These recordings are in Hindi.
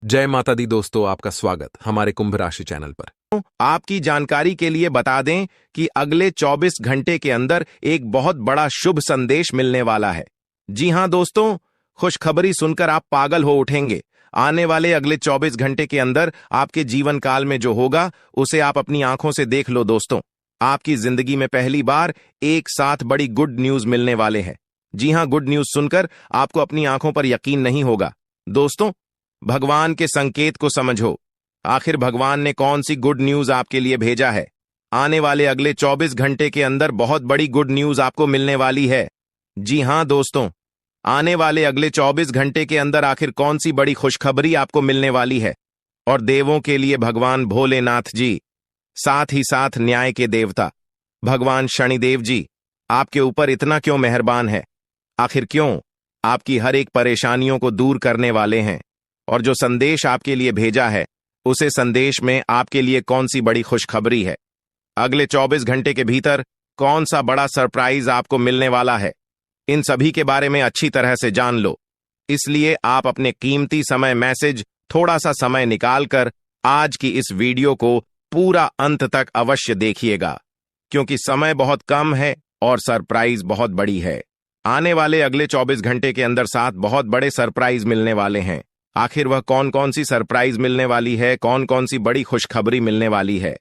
जय माता दी दोस्तों, आपका स्वागत हमारे कुंभ राशि चैनल पर। आपकी जानकारी के लिए बता दें कि अगले 24 घंटे के अंदर एक बहुत बड़ा शुभ संदेश मिलने वाला है। जी हां दोस्तों, खुशखबरी सुनकर आप पागल हो उठेंगे। आने वाले अगले 24 घंटे के अंदर आपके जीवन काल में जो होगा उसे आप अपनी आंखों से देख लो दोस्तों। आपकी जिंदगी में पहली बार एक साथ बड़ी गुड न्यूज मिलने वाले हैं। जी हां, गुड न्यूज सुनकर आपको अपनी आंखों पर यकीन नहीं होगा। दोस्तों, भगवान के संकेत को समझो। आखिर भगवान ने कौन सी गुड न्यूज आपके लिए भेजा है? आने वाले अगले 24 घंटे के अंदर बहुत बड़ी गुड न्यूज आपको मिलने वाली है। जी हां दोस्तों, आने वाले अगले 24 घंटे के अंदर आखिर कौन सी बड़ी खुशखबरी आपको मिलने वाली है? और देवों के लिए भगवान भोलेनाथ जी, साथ ही साथ न्याय के देवता भगवान शनिदेव जी आपके ऊपर इतना क्यों मेहरबान है? आखिर क्यों आपकी हर एक परेशानियों को दूर करने वाले हैं? और जो संदेश आपके लिए भेजा है, उसे संदेश में आपके लिए कौन सी बड़ी खुशखबरी है? अगले 24 घंटे के भीतर कौन सा बड़ा सरप्राइज आपको मिलने वाला है? इन सभी के बारे में अच्छी तरह से जान लो। इसलिए आप अपने कीमती समय मैसेज थोड़ा सा समय निकालकर आज की इस वीडियो को पूरा अंत तक अवश्य देखिएगा, क्योंकि समय बहुत कम है और सरप्राइज बहुत बड़ी है। आने वाले अगले 24 घंटे के अंदर 7 बहुत बड़े सरप्राइज मिलने वाले हैं। आखिर वह कौन कौन सी सरप्राइज मिलने वाली है, कौन कौन सी बड़ी खुशखबरी मिलने वाली है,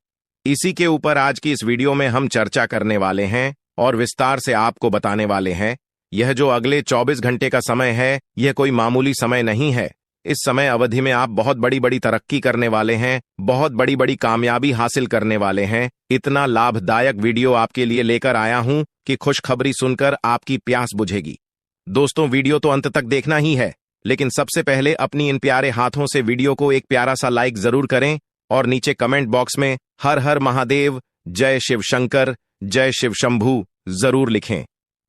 इसी के ऊपर आज की इस वीडियो में हम चर्चा करने वाले हैं और विस्तार से आपको बताने वाले हैं। यह जो अगले 24 घंटे का समय है, यह कोई मामूली समय नहीं है। इस समय अवधि में आप बहुत बड़ी बड़ी तरक्की करने वाले हैं, बहुत बड़ी बड़ी कामयाबी हासिल करने वाले हैं। इतना लाभदायक वीडियो आपके लिए लेकर आया हूं कि खुशखबरी सुनकर आपकी प्यास बुझेगी। दोस्तों, वीडियो तो अंत तक देखना ही है, लेकिन सबसे पहले अपनी इन प्यारे हाथों से वीडियो को एक प्यारा सा लाइक जरूर करें और नीचे कमेंट बॉक्स में हर हर महादेव, जय शिव शंकर, जय शिव शंभू जरूर लिखें।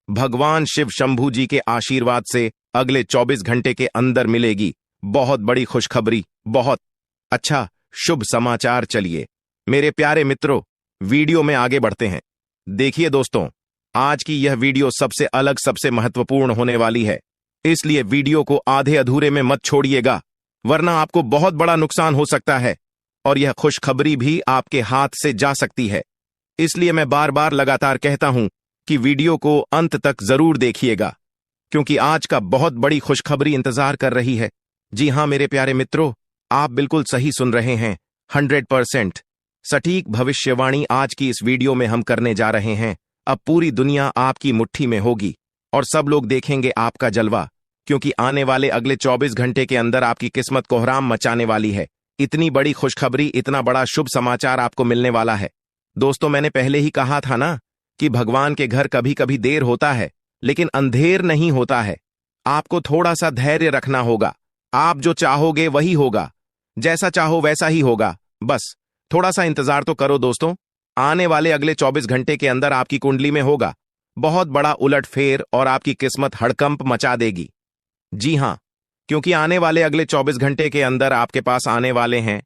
भगवान शिव शंभू जी के आशीर्वाद से अगले 24 घंटे के अंदर मिलेगी बहुत बड़ी खुशखबरी, बहुत अच्छा शुभ समाचार। चलिए मेरे प्यारे मित्रों, वीडियो में आगे बढ़ते हैं। देखिए दोस्तों, आज की यह वीडियो सबसे अलग, सबसे महत्वपूर्ण होने वाली है, इसलिए वीडियो को आधे अधूरे में मत छोड़िएगा, वरना आपको बहुत बड़ा नुकसान हो सकता है और यह खुशखबरी भी आपके हाथ से जा सकती है। इसलिए मैं बार बार लगातार कहता हूं कि वीडियो को अंत तक जरूर देखिएगा, क्योंकि आज का बहुत बड़ी खुशखबरी इंतजार कर रही है। जी हां मेरे प्यारे मित्रों, आप बिल्कुल सही सुन रहे हैं। 100% सटीक भविष्यवाणी आज की इस वीडियो में हम करने जा रहे हैं। अब पूरी दुनिया आपकी मुट्ठी में होगी और सब लोग देखेंगे आपका जलवा, क्योंकि आने वाले अगले 24 घंटे के अंदर आपकी किस्मत कोहराम मचाने वाली है। इतनी बड़ी खुशखबरी, इतना बड़ा शुभ समाचार आपको मिलने वाला है। दोस्तों, मैंने पहले ही कहा था ना कि भगवान के घर कभी कभी देर होता है, लेकिन अंधेर नहीं होता है। आपको थोड़ा सा धैर्य रखना होगा। आप जो चाहोगे वही होगा, जैसा चाहो वैसा ही होगा। बस थोड़ा सा इंतजार तो करो दोस्तों। आने वाले अगले 24 घंटे के अंदर आपकी कुंडली में होगा बहुत बड़ा उलटफेर और आपकी किस्मत हड़कंप मचा देगी। जी हां, क्योंकि आने वाले अगले 24 घंटे के अंदर आपके पास आने वाले हैं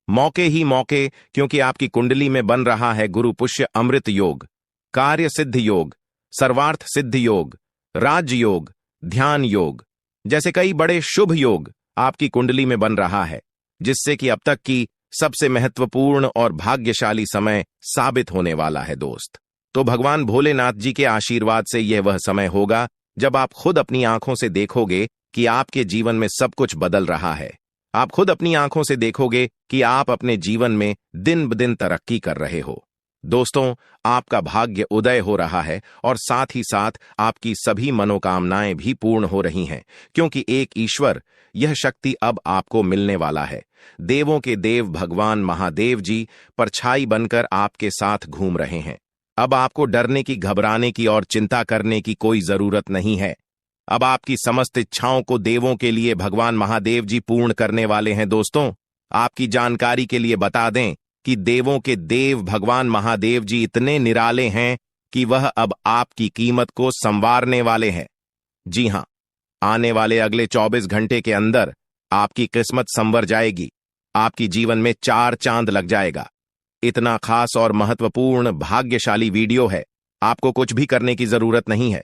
मौके ही मौके, क्योंकि आपकी कुंडली में बन रहा है गुरु पुष्य अमृत योग, कार्य सिद्ध योग, सर्वार्थ सिद्ध योग, राज योग, ध्यान योग जैसे कई बड़े शुभ योग आपकी कुंडली में बन रहा है, जिससे कि अब तक की सबसे महत्वपूर्ण और भाग्यशाली समय साबित होने वाला है दोस्त। तो भगवान भोलेनाथ जी के आशीर्वाद से यह वह समय होगा जब आप खुद अपनी आंखों से देखोगे कि आपके जीवन में सब कुछ बदल रहा है। आप खुद अपनी आंखों से देखोगे कि आप अपने जीवन में दिन ब दिन तरक्की कर रहे हो। दोस्तों, आपका भाग्य उदय हो रहा है और साथ ही साथ आपकी सभी मनोकामनाएं भी पूर्ण हो रही हैं, क्योंकि एक ईश्वर, यह शक्ति अब आपको मिलने वाला है। देवों के देव भगवान महादेव जी परछाई बनकर आपके साथ घूम रहे हैं। अब आपको डरने की, घबराने की और चिंता करने की कोई जरूरत नहीं है। अब आपकी समस्त इच्छाओं को देवों के लिए भगवान महादेव जी पूर्ण करने वाले हैं। दोस्तों, आपकी जानकारी के लिए बता दें कि देवों के देव भगवान महादेव जी इतने निराले हैं कि वह अब आपकी कीमत को संवारने वाले हैं। जी हां, आने वाले अगले 24 घंटे के अंदर आपकी किस्मत संवर जाएगी। आपकी जीवन में 4 चांद लग जाएगा। इतना खास और महत्वपूर्ण भाग्यशाली वीडियो है। आपको कुछ भी करने की जरूरत नहीं है,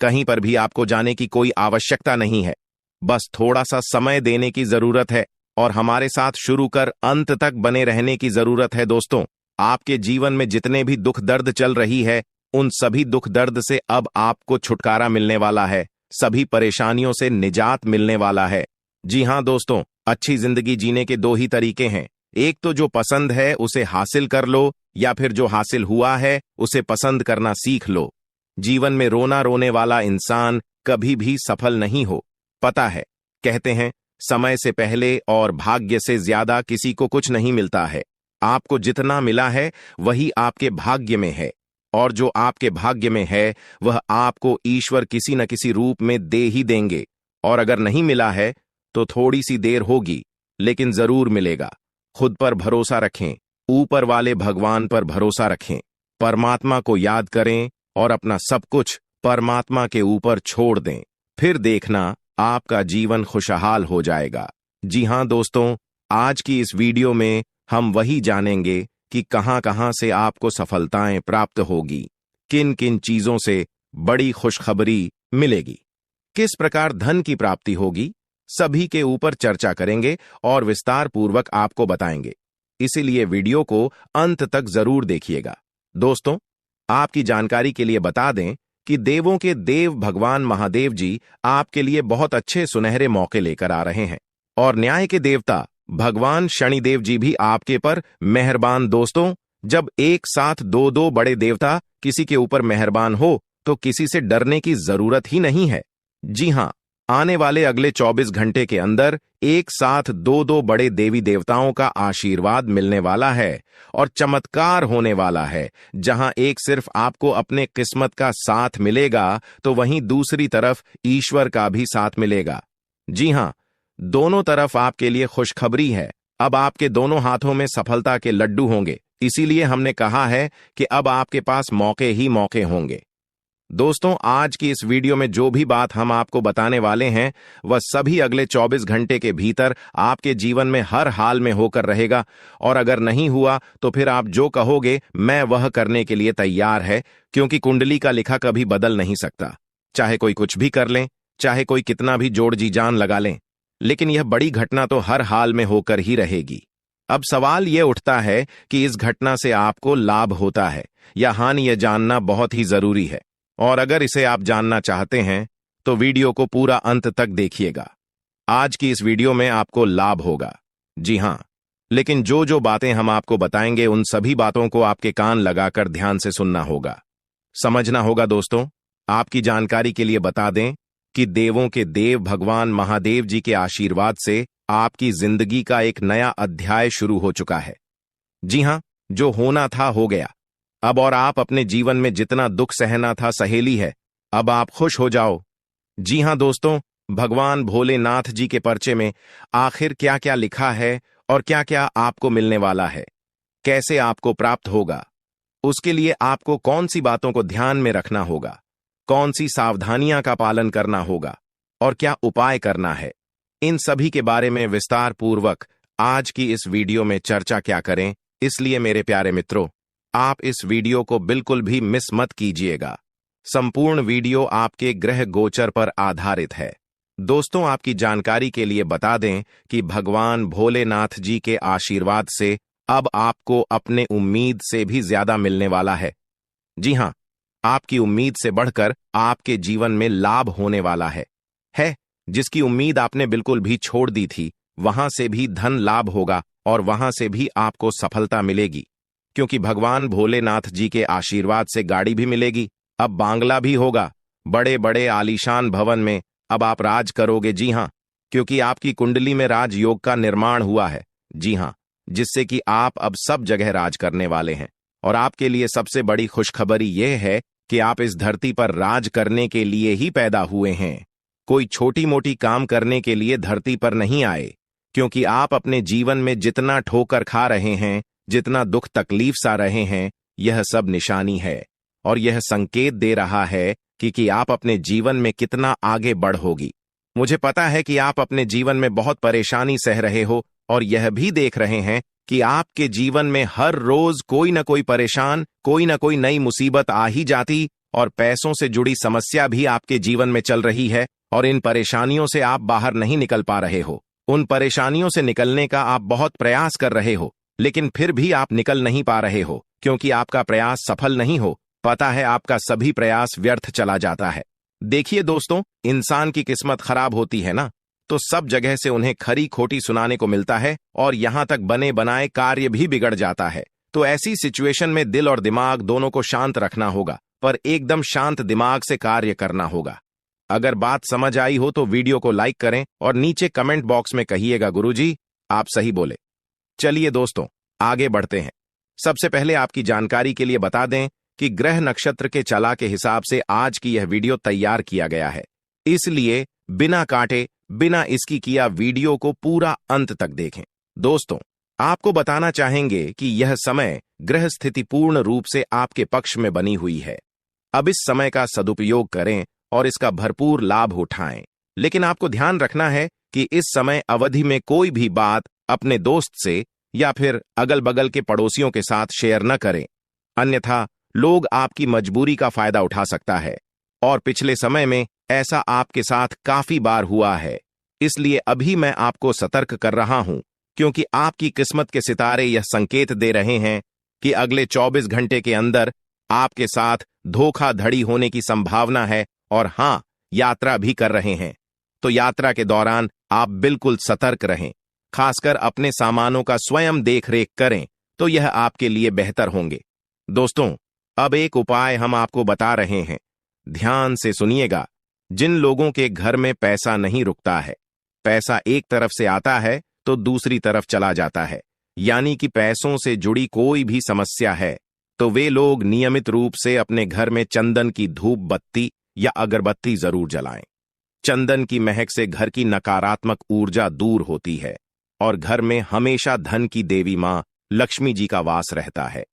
कहीं पर भी आपको जाने की कोई आवश्यकता नहीं है। बस थोड़ा सा समय देने की जरूरत है और हमारे साथ शुरू कर अंत तक बने रहने की जरूरत है। दोस्तों, आपके जीवन में जितने भी दुख दर्द चल रही है, उन सभी दुख दर्द से अब आपको छुटकारा मिलने वाला है, सभी परेशानियों से निजात मिलने वाला है। जी हां दोस्तों, अच्छी जिंदगी जीने के दो ही तरीके हैं। एक तो जो पसंद है उसे हासिल कर लो, या फिर जो हासिल हुआ है उसे पसंद करना सीख लो। जीवन में रोना रोने वाला इंसान कभी भी सफल नहीं हो। पता है, कहते हैं समय से पहले और भाग्य से ज्यादा किसी को कुछ नहीं मिलता है। आपको जितना मिला है वही आपके भाग्य में है, और जो आपके भाग्य में है वह आपको ईश्वर किसी न किसी रूप में दे ही देंगे। और अगर नहीं मिला है तो थोड़ी सी देर होगी, लेकिन जरूर मिलेगा। खुद पर भरोसा रखें, ऊपर वाले भगवान पर भरोसा रखें, परमात्मा को याद करें और अपना सब कुछ परमात्मा के ऊपर छोड़ दें। फिर देखना आपका जीवन खुशहाल हो जाएगा। जी हां दोस्तों, आज की इस वीडियो में हम वही जानेंगे कि कहां-कहां से आपको सफलताएं प्राप्त होगी, किन किन चीजों से बड़ी खुशखबरी मिलेगी, किस प्रकार धन की प्राप्ति होगी, सभी के ऊपर चर्चा करेंगे और विस्तार पूर्वक आपको बताएंगे। इसीलिए वीडियो को अंत तक जरूर देखिएगा। दोस्तों, आपकी जानकारी के लिए बता दें कि देवों के देव भगवान महादेव जी आपके लिए बहुत अच्छे सुनहरे मौके लेकर आ रहे हैं, और न्याय के देवता भगवान शनिदेव जी भी आपके पर मेहरबान। दोस्तों, जब एक साथ दो दो बड़े देवता किसी के ऊपर मेहरबान हो तो किसी से डरने की जरूरत ही नहीं है। जी हां, आने वाले अगले 24 घंटे के अंदर एक साथ दो दो बड़े देवी देवताओं का आशीर्वाद मिलने वाला है और चमत्कार होने वाला है। जहां एक सिर्फ आपको अपने किस्मत का साथ मिलेगा तो वहीं दूसरी तरफ ईश्वर का भी साथ मिलेगा। जी हां, दोनों तरफ आपके लिए खुशखबरी है। अब आपके दोनों हाथों में सफलता के लड्डू होंगे। इसीलिए हमने कहा है कि अब आपके पास मौके ही मौके होंगे। दोस्तों, आज की इस वीडियो में जो भी बात हम आपको बताने वाले हैं वह सभी अगले 24 घंटे के भीतर आपके जीवन में हर हाल में होकर रहेगा, और अगर नहीं हुआ तो फिर आप जो कहोगे मैं वह करने के लिए तैयार है, क्योंकि कुंडली का लिखा कभी बदल नहीं सकता। चाहे कोई कुछ भी कर लें, चाहे कोई कितना भी जोड़ जी जान लगा लें, लेकिन यह बड़ी घटना तो हर हाल में होकर ही रहेगी। अब सवाल यह उठता है कि इस घटना से आपको लाभ होता है या हानि, यह जानना बहुत ही जरूरी है। और अगर इसे आप जानना चाहते हैं तो वीडियो को पूरा अंत तक देखिएगा। आज की इस वीडियो में आपको लाभ होगा। जी हां, लेकिन जो जो बातें हम आपको बताएंगे उन सभी बातों को आपके कान लगाकर ध्यान से सुनना होगा, समझना होगा। दोस्तों, आपकी जानकारी के लिए बता दें कि देवों के देव भगवान महादेव जी के आशीर्वाद से आपकी जिंदगी का एक नया अध्याय शुरू हो चुका है। जी हां, जो होना था हो गया अब, और आप अपने जीवन में जितना दुख सहना था सहेली है। अब आप खुश हो जाओ। जी हां दोस्तों, भगवान भोलेनाथ जी के पर्चे में आखिर क्या क्या लिखा है और क्या क्या आपको मिलने वाला है, कैसे आपको प्राप्त होगा, उसके लिए आपको कौन सी बातों को ध्यान में रखना होगा, कौन सी सावधानियां का पालन करना होगा और क्या उपाय करना है, इन सभी के बारे में विस्तार पूर्वक आज की इस वीडियो में चर्चा क्या करें। इसलिए मेरे प्यारे मित्रों, आप इस वीडियो को बिल्कुल भी मिस मत कीजिएगा। संपूर्ण वीडियो आपके ग्रह गोचर पर आधारित है। दोस्तों, आपकी जानकारी के लिए बता दें कि भगवान भोलेनाथ जी के आशीर्वाद से अब आपको अपने उम्मीद से भी ज्यादा मिलने वाला है। जी हां, आपकी उम्मीद से बढ़कर आपके जीवन में लाभ होने वाला है। जिसकी उम्मीद आपने बिल्कुल भी छोड़ दी थी, वहां से भी धन लाभ होगा और वहां से भी आपको सफलता मिलेगी, क्योंकि भगवान भोलेनाथ जी के आशीर्वाद से गाड़ी भी मिलेगी। अब बांग्ला भी होगा, बड़े बड़े आलीशान भवन में अब आप राज करोगे। जी हां, क्योंकि आपकी कुंडली में राजयोग का निर्माण हुआ है। जी हां, जिससे कि आप अब सब जगह राज करने वाले हैं। और आपके लिए सबसे बड़ी खुशखबरी यह है कि आप इस धरती पर राज करने के लिए ही पैदा हुए हैं। कोई छोटी मोटी काम करने के लिए धरती पर नहीं आए, क्योंकि आप अपने जीवन में जितना ठोकर खा रहे हैं, जितना दुख तकलीफ सा रहे हैं, यह सब निशानी है और यह संकेत दे रहा है कि आप अपने जीवन में कितना आगे बढ़ोगी। मुझे पता है कि आप अपने जीवन में बहुत परेशानी सह रहे हो और यह भी देख रहे हैं कि आपके जीवन में हर रोज कोई न कोई परेशान, कोई न कोई नई मुसीबत आ ही जाती और पैसों से जुड़ी समस्या भी आपके जीवन में चल रही है और इन परेशानियों से आप बाहर नहीं निकल पा रहे हो। उन परेशानियों से निकलने का आप बहुत प्रयास कर रहे हो, लेकिन फिर भी आप निकल नहीं पा रहे हो क्योंकि आपका प्रयास सफल नहीं हो। पता है, आपका सभी प्रयास व्यर्थ चला जाता है। देखिए दोस्तों, इंसान की किस्मत खराब होती है ना, तो सब जगह से उन्हें खरी खोटी सुनाने को मिलता है और यहां तक बने बनाए कार्य भी बिगड़ जाता है। तो ऐसी सिचुएशन में दिल और दिमाग दोनों को शांत रखना होगा, पर एकदम शांत दिमाग से कार्य करना होगा। अगर बात समझ आई हो तो वीडियो को लाइक करें और नीचे कमेंट बॉक्स में कहिएगा गुरुजी आप सही बोले। चलिए दोस्तों, आगे बढ़ते हैं। सबसे पहले आपकी जानकारी के लिए बता दें कि ग्रह नक्षत्र के चला के हिसाब से आज की यह वीडियो तैयार किया गया है, इसलिए बिना काटे बिना इसकी किया वीडियो को पूरा अंत तक देखें। दोस्तों, आपको बताना चाहेंगे कि यह समय ग्रह स्थिति पूर्ण रूप से आपके पक्ष में बनी हुई है। अब इस समय का सदुपयोग करें और इसका भरपूर लाभ उठाएं। लेकिन आपको ध्यान रखना है कि इस समय अवधि में कोई भी बात अपने दोस्त से या फिर अगल बगल के पड़ोसियों के साथ शेयर न करें, अन्यथा लोग आपकी मजबूरी का फायदा उठा सकता है। और पिछले समय में ऐसा आपके साथ काफी बार हुआ है, इसलिए अभी मैं आपको सतर्क कर रहा हूं, क्योंकि आपकी किस्मत के सितारे यह संकेत दे रहे हैं कि अगले 24 घंटे के अंदर आपके साथ धोखाधड़ी होने की संभावना है। और हां, यात्रा भी कर रहे हैं, तो यात्रा के दौरान आप बिल्कुल सतर्क रहें। खासकर अपने सामानों का स्वयं देखरेख करें, तो यह आपके लिए बेहतर होंगे। दोस्तों, अब एक उपाय हम आपको बता रहे हैं, ध्यान से सुनिएगा। जिन लोगों के घर में पैसा नहीं रुकता है, पैसा एक तरफ से आता है तो दूसरी तरफ चला जाता है, यानी कि पैसों से जुड़ी कोई भी समस्या है, तो वे लोग नियमित रूप से अपने घर में चंदन की धूप बत्ती या अगरबत्ती जरूर जलाएं। चंदन की महक से घर की नकारात्मक ऊर्जा दूर होती है और घर में हमेशा धन की देवी मां लक्ष्मी जी का वास रहता है।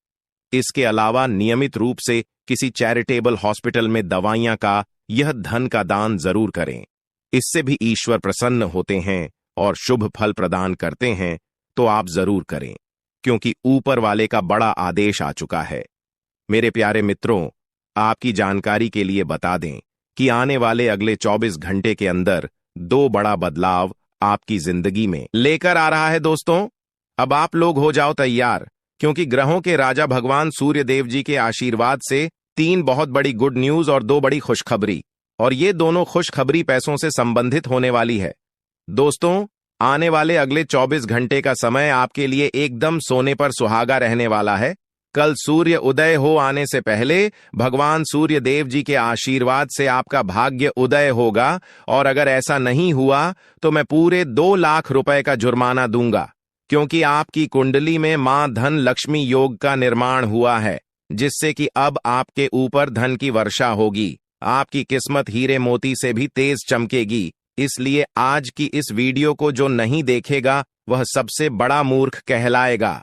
इसके अलावा नियमित रूप से किसी चैरिटेबल हॉस्पिटल में दवाइयां का यह धन का दान जरूर करें। इससे भी ईश्वर प्रसन्न होते हैं और शुभ फल प्रदान करते हैं, तो आप जरूर करें, क्योंकि ऊपर वाले का बड़ा आदेश आ चुका है। मेरे प्यारे मित्रों, आपकी जानकारी के लिए बता दें कि आने वाले अगले 24 घंटे के अंदर 2 बड़ा बदलाव आपकी जिंदगी में लेकर आ रहा है। दोस्तों, अब आप लोग हो जाओ तैयार, क्योंकि ग्रहों के राजा भगवान सूर्य देव जी के आशीर्वाद से 3 बहुत बड़ी गुड न्यूज और 2 बड़ी खुशखबरी, और ये दोनों खुशखबरी पैसों से संबंधित होने वाली है। दोस्तों, आने वाले अगले 24 घंटे का समय आपके लिए एकदम सोने पर सुहागा रहने वाला है। कल सूर्य उदय हो आने से पहले भगवान सूर्य देव जी के आशीर्वाद से आपका भाग्य उदय होगा, और अगर ऐसा नहीं हुआ तो मैं पूरे 2 लाख रुपए का जुर्माना दूंगा, क्योंकि आपकी कुंडली में मां धन लक्ष्मी योग का निर्माण हुआ है, जिससे कि अब आपके ऊपर धन की वर्षा होगी। आपकी किस्मत हीरे मोती से भी तेज चमकेगी। इसलिए आज की इस वीडियो को जो नहीं देखेगा वह सबसे बड़ा मूर्ख कहलाएगा।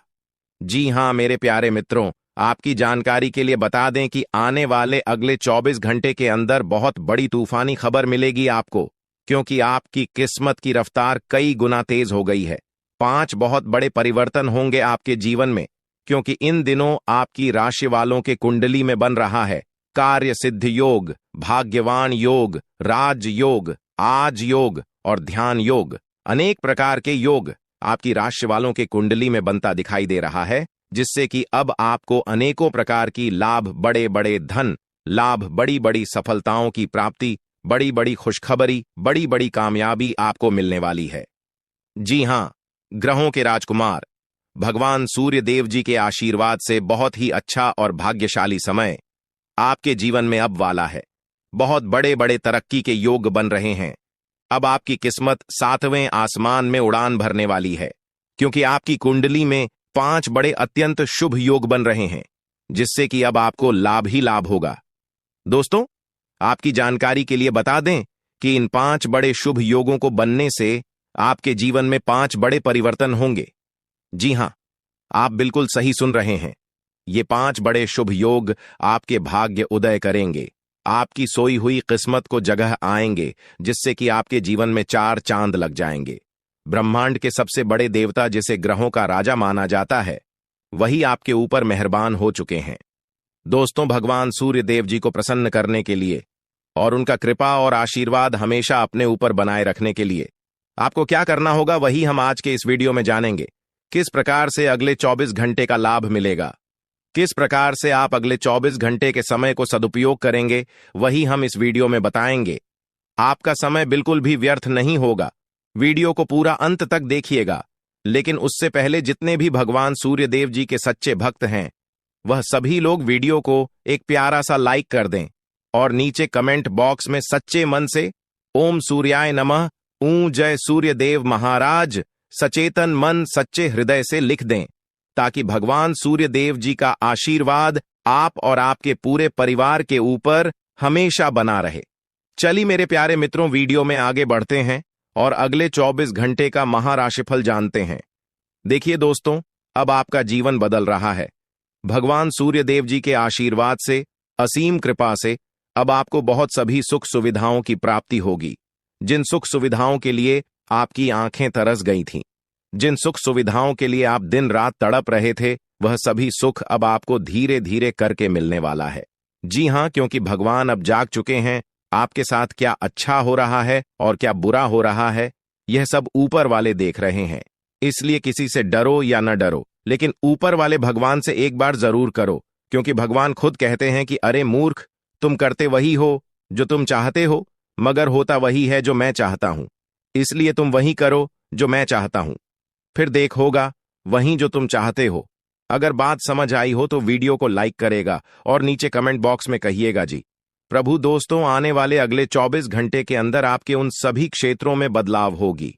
जी हां मेरे प्यारे मित्रों, आपकी जानकारी के लिए बता दें कि आने वाले अगले 24 घंटे के अंदर बहुत बड़ी तूफानी खबर मिलेगी आपको, क्योंकि आपकी किस्मत की रफ्तार कई गुना तेज हो गई है। 5 बहुत बड़े परिवर्तन होंगे आपके जीवन में, क्योंकि इन दिनों आपकी राशि वालों के कुंडली में बन रहा है कार्य सिद्ध योग, भाग्यवान योग, राज योग, आज योग और ध्यान योग। अनेक प्रकार के योग आपकी राशि वालों के कुंडली में बनता दिखाई दे रहा है, जिससे कि अब आपको अनेकों प्रकार की लाभ, बड़े बड़े धन लाभ, बड़ी बड़ी सफलताओं की प्राप्ति, बड़ी बड़ी खुशखबरी, बड़ी बड़ी कामयाबी आपको मिलने वाली है। जी हां, ग्रहों के राजकुमार भगवान सूर्य देव जी के आशीर्वाद से बहुत ही अच्छा और भाग्यशाली समय आपके जीवन में अब वाला है। बहुत बड़े बड़े तरक्की के योग बन रहे हैं। अब आपकी किस्मत 7वें आसमान में उड़ान भरने वाली है, क्योंकि आपकी कुंडली में 5 बड़े अत्यंत शुभ योग बन रहे हैं, जिससे कि अब आपको लाभ ही लाभ होगा। दोस्तों, आपकी जानकारी के लिए बता दें कि इन 5 बड़े शुभ योगों को बनने से आपके जीवन में 5 बड़े परिवर्तन होंगे। जी हां, आप बिल्कुल सही सुन रहे हैं। ये 5 बड़े शुभ योग आपके भाग्य उदय करेंगे, आपकी सोई हुई किस्मत को जगह आएंगे, जिससे कि आपके जीवन में 4 चांद लग जाएंगे। ब्रह्मांड के सबसे बड़े देवता, जिसे ग्रहों का राजा माना जाता है, वही आपके ऊपर मेहरबान हो चुके हैं। दोस्तों, भगवान सूर्य देव जी को प्रसन्न करने के लिए और उनका कृपा और आशीर्वाद हमेशा अपने ऊपर बनाए रखने के लिए आपको क्या करना होगा वही हम आज के इस वीडियो में जानेंगे। किस प्रकार से अगले 24 घंटे का लाभ मिलेगा, किस प्रकार से आप अगले 24 घंटे के समय को सदुपयोग करेंगे, वही हम इस वीडियो में बताएंगे। आपका समय बिल्कुल भी व्यर्थ नहीं होगा। वीडियो को पूरा अंत तक देखिएगा। लेकिन उससे पहले जितने भी भगवान सूर्य देव जी के सच्चे भक्त हैं, वह सभी लोग वीडियो को एक प्यारा सा लाइक कर दें और नीचे कमेंट बॉक्स में सच्चे मन से ओम सूर्याय नमः, जय सूर्य देव महाराज, सचेतन मन सच्चे हृदय से लिख दें, ताकि भगवान सूर्य देव जी का आशीर्वाद आप और आपके पूरे परिवार के ऊपर हमेशा बना रहे। चलिए मेरे प्यारे मित्रों, वीडियो में आगे बढ़ते हैं और अगले 24 घंटे का महाराशिफल जानते हैं। देखिए दोस्तों, अब आपका जीवन बदल रहा है। भगवान सूर्य देव जी के आशीर्वाद से, असीम कृपा से अब आपको बहुत सभी सुख सुविधाओं की प्राप्ति होगी। जिन सुख सुविधाओं के लिए आपकी आंखें तरस गई थीं, जिन सुख सुविधाओं के लिए आप दिन रात तड़प रहे थे, वह सभी सुख अब आपको धीरे धीरे करके मिलने वाला है। जी हां, क्योंकि भगवान अब जाग चुके हैं। आपके साथ क्या अच्छा हो रहा है और क्या बुरा हो रहा है, यह सब ऊपर वाले देख रहे हैं। इसलिए किसी से डरो या न डरो, लेकिन ऊपर वाले भगवान से एक बार जरूर करो, क्योंकि भगवान खुद कहते हैं कि अरे मूर्ख, तुम करते वही हो जो तुम चाहते हो, मगर होता वही है जो मैं चाहता हूं। इसलिए तुम वही करो जो मैं चाहता हूं, फिर देख होगा वही जो तुम चाहते हो। अगर बात समझ आई हो तो वीडियो को लाइक करेगा और नीचे कमेंट बॉक्स में कहिएगा जी। प्रभु दोस्तों, आने वाले अगले 24 घंटे के अंदर आपके उन सभी क्षेत्रों में बदलाव होगी।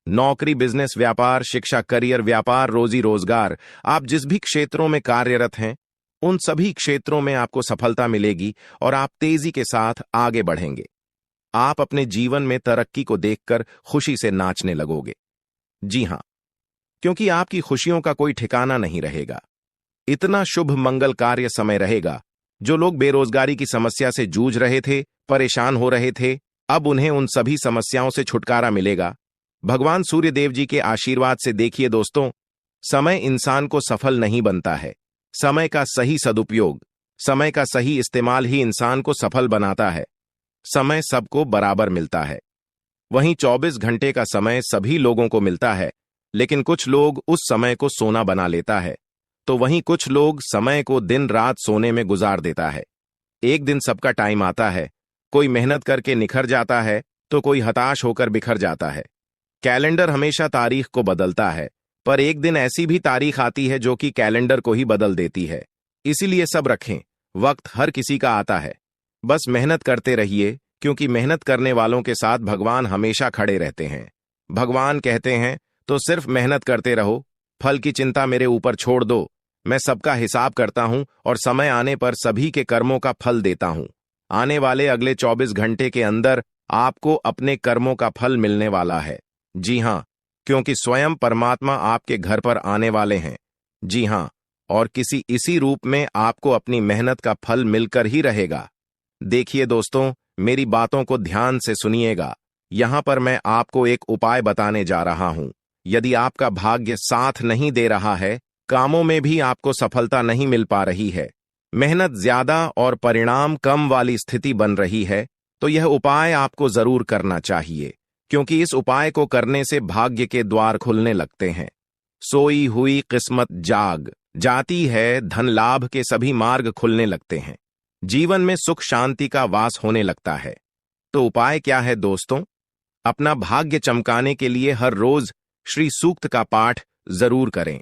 नौकरी, बिजनेस, व्यापार, शिक्षा, करियर, व्यापार, रोजी रोजगार, आप जिस भी क्षेत्रों में कार्यरत हैं, उन सभी क्षेत्रों में आपको सफलता मिलेगी और आप तेजी के साथ आगे बढ़ेंगे। आप अपने जीवन में तरक्की को देखकर खुशी से नाचने लगोगे। जी हां, क्योंकि आपकी खुशियों का कोई ठिकाना नहीं रहेगा। इतना शुभ मंगल कार्य समय रहेगा। जो लोग बेरोजगारी की समस्या से जूझ रहे थे, परेशान हो रहे थे, अब उन्हें उन सभी समस्याओं से छुटकारा मिलेगा भगवान सूर्य देव जी के आशीर्वाद से। देखिए दोस्तों, समय इंसान को सफल नहीं बनता है। समय का सही सदुपयोग, समय का सही इस्तेमाल ही इंसान को सफल बनाता है। समय सबको बराबर मिलता है। वहीं 24 घंटे का समय सभी लोगों को मिलता है, लेकिन कुछ लोग उस समय को सोना बना लेता है, तो वहीं कुछ लोग समय को दिन रात सोने में गुजार देता है। एक दिन सबका टाइम आता है, कोई मेहनत करके निखर जाता है तो कोई हताश होकर बिखर जाता है। कैलेंडर हमेशा तारीख को बदलता है, पर एक दिन ऐसी भी तारीख आती है जो कि कैलेंडर को ही बदल देती है। इसीलिए सब रखें, वक्त हर किसी का आता है। बस मेहनत करते रहिए, क्योंकि मेहनत करने वालों के साथ भगवान हमेशा खड़े रहते हैं। भगवान कहते हैं तो सिर्फ मेहनत करते रहो, फल की चिंता मेरे ऊपर छोड़ दो। मैं सबका हिसाब करता हूं और समय आने पर सभी के कर्मों का फल देता हूं। आने वाले अगले 24 घंटे के अंदर आपको अपने कर्मों का फल मिलने वाला है। जी हां, क्योंकि स्वयं परमात्मा आपके घर पर आने वाले हैं। जी हां, और किसी इसी रूप में आपको अपनी मेहनत का फल मिलकर ही रहेगा। देखिए दोस्तों, मेरी बातों को ध्यान से सुनिएगा। यहां पर मैं आपको एक उपाय बताने जा रहा हूं। यदि आपका भाग्य साथ नहीं दे रहा है, कामों में भी आपको सफलता नहीं मिल पा रही है, मेहनत ज्यादा और परिणाम कम वाली स्थिति बन रही है, तो यह उपाय आपको जरूर करना चाहिए, क्योंकि इस उपाय को करने से भाग्य के द्वार खुलने लगते हैं। सोई हुई किस्मत जाग जाती है, धन लाभ के सभी मार्ग खुलने लगते हैं, जीवन में सुख शांति का वास होने लगता है। तो उपाय क्या है दोस्तों? अपना भाग्य चमकाने के लिए हर रोज श्री सूक्त का पाठ जरूर करें।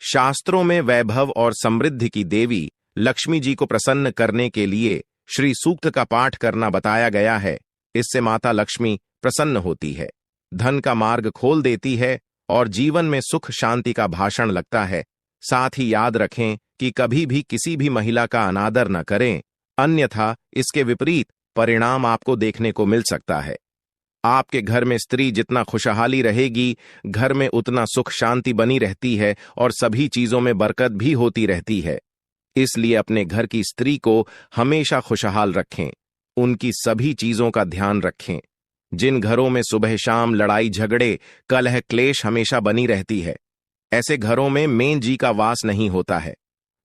शास्त्रों में वैभव और समृद्धि की देवी लक्ष्मी जी को प्रसन्न करने के लिए श्री सूक्त का पाठ करना बताया गया है। इससे माता लक्ष्मी प्रसन्न होती है, धन का मार्ग खोल देती है और जीवन में सुख शांति का भाषण लगता है। साथ ही याद रखें कि कभी भी किसी भी महिला का अनादर न करें, अन्यथा इसके विपरीत परिणाम आपको देखने को मिल सकता है। आपके घर में स्त्री जितना खुशहाली रहेगी, घर में उतना सुख शांति बनी रहती है और सभी चीजों में बरकत भी होती रहती है। इसलिए अपने घर की स्त्री को हमेशा खुशहाल रखें, उनकी सभी चीजों का ध्यान रखें। जिन घरों में सुबह शाम लड़ाई झगड़े कलह क्लेश हमेशा बनी रहती है, ऐसे घरों में मेन जी का वास नहीं होता है।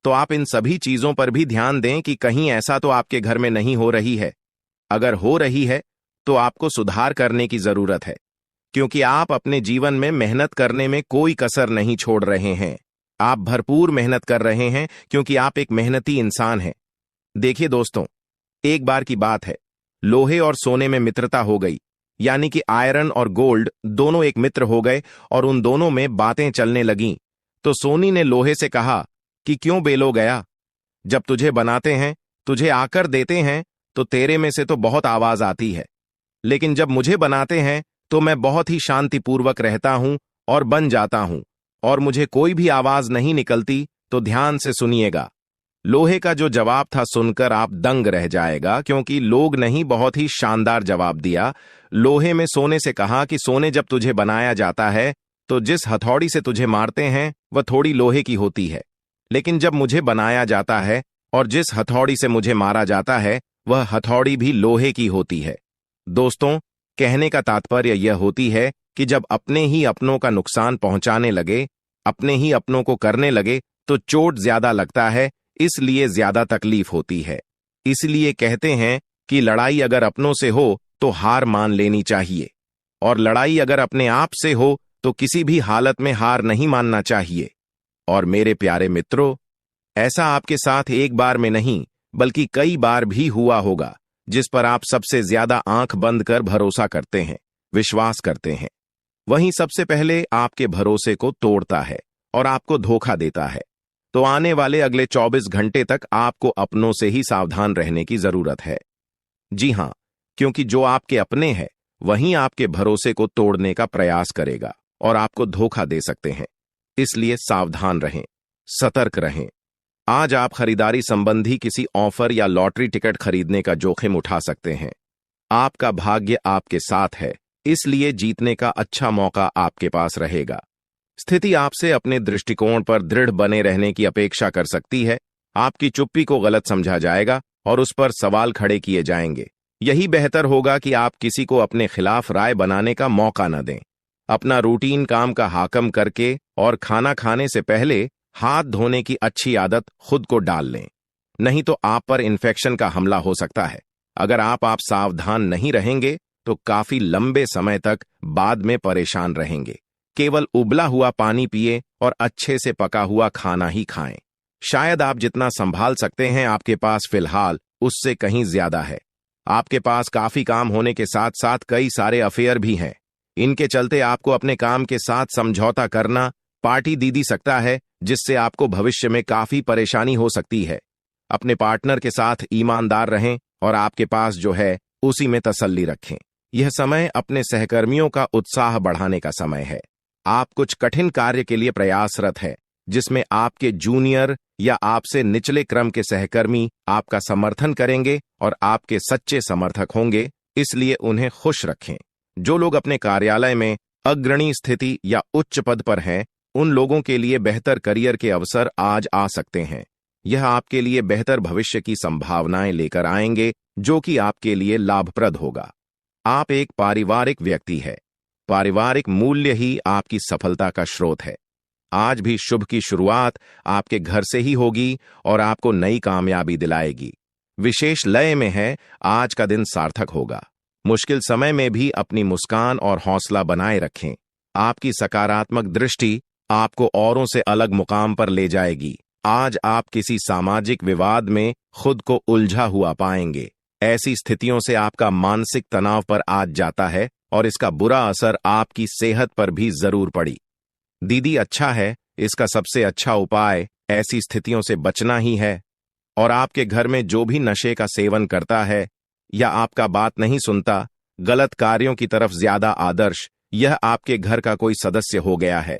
तो आप इन सभी चीजों पर भी ध्यान दें कि कहीं ऐसा तो आपके घर में नहीं हो रही है। अगर हो रही है तो आपको सुधार करने की जरूरत है, क्योंकि आप अपने जीवन में मेहनत करने में कोई कसर नहीं छोड़ रहे हैं। आप भरपूर मेहनत कर रहे हैं क्योंकि आप एक मेहनती इंसान हैं। देखिए दोस्तों, एक बार की बात है, लोहे और सोने में मित्रता हो गई, यानी कि आयरन और गोल्ड दोनों एक मित्र हो गए और उन दोनों में बातें चलने लगीं। तो सोनी ने लोहे से कहा कि क्यों बेलो गया, जब तुझे बनाते हैं, तुझे आकर देते हैं तो तेरे में से तो बहुत आवाज आती है, लेकिन जब मुझे बनाते हैं तो मैं बहुत ही शांतिपूर्वक रहता हूं और बन जाता हूं, और मुझे कोई भी आवाज नहीं निकलती। तो ध्यान से सुनिएगा। लोहे का जो जवाब था सुनकर आप दंग रह जाएगा, क्योंकि लोग नहीं, बहुत ही शानदार जवाब दिया। लोहे में सोने से कहा कि सोने, जब तुझे बनाया जाता है तो जिस हथौड़ी से तुझे मारते हैं वह थोड़ी लोहे की होती है, लेकिन जब मुझे बनाया जाता है और जिस हथौड़ी से मुझे मारा जाता है वह हथौड़ी भी लोहे की होती है। दोस्तों, कहने का तात्पर्य यह होती है कि जब अपने ही अपनों का नुकसान पहुंचाने लगे, अपने ही अपनों को करने लगे, तो चोट ज्यादा लगता है, इसलिए ज्यादा तकलीफ होती है। इसलिए कहते हैं कि लड़ाई अगर अपनों से हो तो हार मान लेनी चाहिए, और लड़ाई अगर अपने आप से हो तो किसी भी हालत में हार नहीं मानना चाहिए। और मेरे प्यारे मित्रों, ऐसा आपके साथ एक बार में नहीं बल्कि कई बार भी हुआ होगा, जिस पर आप सबसे ज्यादा आंख बंद कर भरोसा करते हैं, विश्वास करते हैं। वहीं सबसे पहले आपके भरोसे को तोड़ता है और आपको धोखा देता है। तो आने वाले अगले 24 घंटे तक आपको अपनों से ही सावधान रहने की जरूरत है। जी हां, क्योंकि जो आपके अपने हैं वहीं आपके भरोसे को तोड़ने का प्रयास करेगा और आपको धोखा दे सकते हैं। इसलिए सावधान रहें, सतर्क रहें। आज आप खरीदारी संबंधी किसी ऑफर या लॉटरी टिकट खरीदने का जोखिम उठा सकते हैं। आपका भाग्य आपके साथ है, इसलिए जीतने का अच्छा मौका आपके पास रहेगा। स्थिति आपसे अपने दृष्टिकोण पर दृढ़ बने रहने की अपेक्षा कर सकती है। आपकी चुप्पी को गलत समझा जाएगा और उस पर सवाल खड़े किए जाएंगे। यही बेहतर होगा कि आप किसी को अपने खिलाफ राय बनाने का मौका न दें। अपना रूटीन काम का हाकम करके और खाना खाने से पहले हाथ धोने की अच्छी आदत खुद को डाल लें, नहीं तो आप पर इन्फेक्शन का हमला हो सकता है। अगर आप सावधान नहीं रहेंगे तो काफी लंबे समय तक बाद में परेशान रहेंगे। केवल उबला हुआ पानी पिए और अच्छे से पका हुआ खाना ही खाएं। शायद आप जितना संभाल सकते हैं आपके पास फिलहाल उससे कहीं ज्यादा है। आपके पास काफी काम होने के साथ साथ कई सारे अफेयर भी हैं। इनके चलते आपको अपने काम के साथ समझौता करना पार्टी दी सकता है, जिससे आपको भविष्य में काफी परेशानी हो सकती है। अपने पार्टनर के साथ ईमानदार रहें और आपके पास जो है उसी में तसल्ली रखें। यह समय अपने सहकर्मियों का उत्साह बढ़ाने का समय है। आप कुछ कठिन कार्य के लिए प्रयासरत हैं, जिसमें आपके जूनियर या आपसे निचले क्रम के सहकर्मी आपका समर्थन करेंगे और आपके सच्चे समर्थक होंगे, इसलिए उन्हें खुश रखें। जो लोग अपने कार्यालय में अग्रणी स्थिति या उच्च पद पर हैं, उन लोगों के लिए बेहतर करियर के अवसर आज आ सकते हैं। यह आपके लिए बेहतर भविष्य की संभावनाएं लेकर आएंगे, जो कि आपके लिए लाभप्रद होगा। आप एक पारिवारिक व्यक्ति है। पारिवारिक मूल्य ही आपकी सफलता का स्रोत है। आज भी शुभ की शुरुआत आपके घर से ही होगी और आपको नई कामयाबी दिलाएगी। विशेष लय में है, आज का दिन सार्थक होगा। मुश्किल समय में भी अपनी मुस्कान और हौसला बनाए रखें। आपकी सकारात्मक दृष्टि आपको औरों से अलग मुकाम पर ले जाएगी। आज आप किसी सामाजिक विवाद में खुद को उलझा हुआ पाएंगे। ऐसी स्थितियों से आपका मानसिक तनाव पर आज जाता है और इसका बुरा असर आपकी सेहत पर भी जरूर पड़ी। दीदी, अच्छा है, इसका सबसे अच्छा उपाय ऐसी स्थितियों से बचना ही है। और आपके घर में जो भी नशे का सेवन करता है या आपका बात नहीं सुनता, गलत कार्यों की तरफ ज्यादा आदर्श, यह आपके घर का कोई सदस्य हो गया है।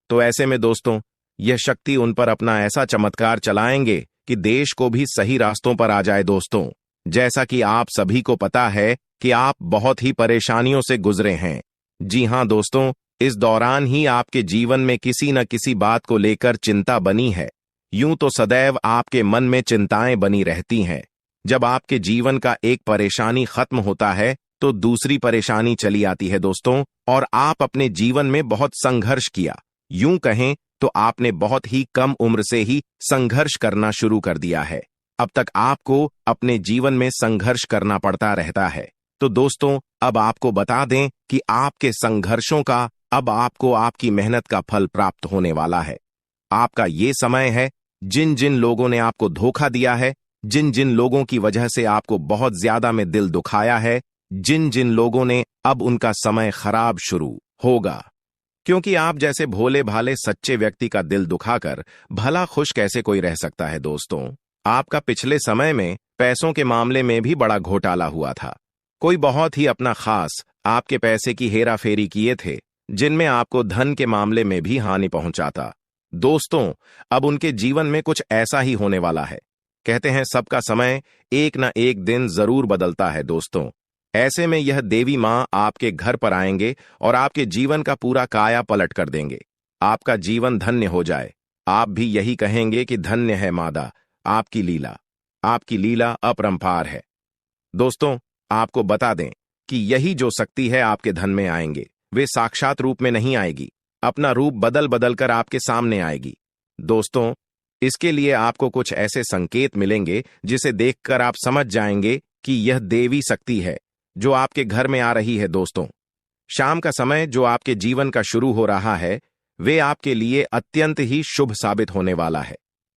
तो ऐसे में दोस्तों, यह शक्ति उन पर अपना ऐसा चमत्कार चलाएंगे कि देश को भी सही रास्तों पर आ जाए। दोस्तों, जैसा कि आप सभी को पता है कि आप बहुत ही परेशानियों से गुजरे हैं। जी हां दोस्तों, इस दौरान ही आपके जीवन में किसी न किसी बात को लेकर चिंता बनी है। यूं तो सदैव आपके मन में चिंताएं बनी रहती हैं। जब आपके जीवन का एक परेशानी खत्म होता है तो दूसरी परेशानी चली आती है दोस्तों, और आप अपने जीवन में बहुत संघर्ष किया। यूं कहें तो आपने बहुत ही कम उम्र से ही संघर्ष करना शुरू कर दिया है। अब तक आपको अपने जीवन में संघर्ष करना पड़ता रहता है। तो दोस्तों, अब आपको बता दें कि आपके संघर्षों का अब आपको आपकी मेहनत का फल प्राप्त होने वाला है। आपका ये समय है, जिन जिन लोगों ने आपको धोखा दिया है, जिन जिन लोगों की वजह से आपको बहुत ज्यादा में दिल दुखाया है, जिन जिन लोगों ने, अब उनका समय खराब शुरू होगा। क्योंकि आप जैसे भोले भाले सच्चे व्यक्ति का दिल दुखाकर भला खुश कैसे कोई रह सकता है दोस्तों। आपका पिछले समय में पैसों के मामले में भी बड़ा घोटाला हुआ था। कोई बहुत ही अपना खास आपके पैसे की हेरा फेरी किए थे, जिनमें आपको धन के मामले में भी हानि पहुंचाता। दोस्तों, अब उनके जीवन में कुछ ऐसा ही होने वाला है। कहते हैं सबका समय एक न एक दिन जरूर बदलता है दोस्तों। ऐसे में यह देवी मां आपके घर पर आएंगे और आपके जीवन का पूरा काया पलट कर देंगे। आपका जीवन धन्य हो जाए। आप भी यही कहेंगे कि धन्य है मादा, आपकी लीला। आपकी लीला अपरंपार है। दोस्तों, आपको बता दें कि यही जो शक्ति है आपके धन में आएंगे, वे साक्षात रूप में नहीं आएगी, अपना रूप बदल बदल कर आपके सामने आएगी। दोस्तों, इसके लिए आपको कुछ ऐसे संकेत मिलेंगे जिसे देखकर आप समझ जाएंगे कि यह देवी शक्ति है जो आपके घर में आ रही है। दोस्तों, शाम का समय जो आपके जीवन का शुरू हो रहा है, वे आपके लिए अत्यंत ही शुभ साबित होने वाला है।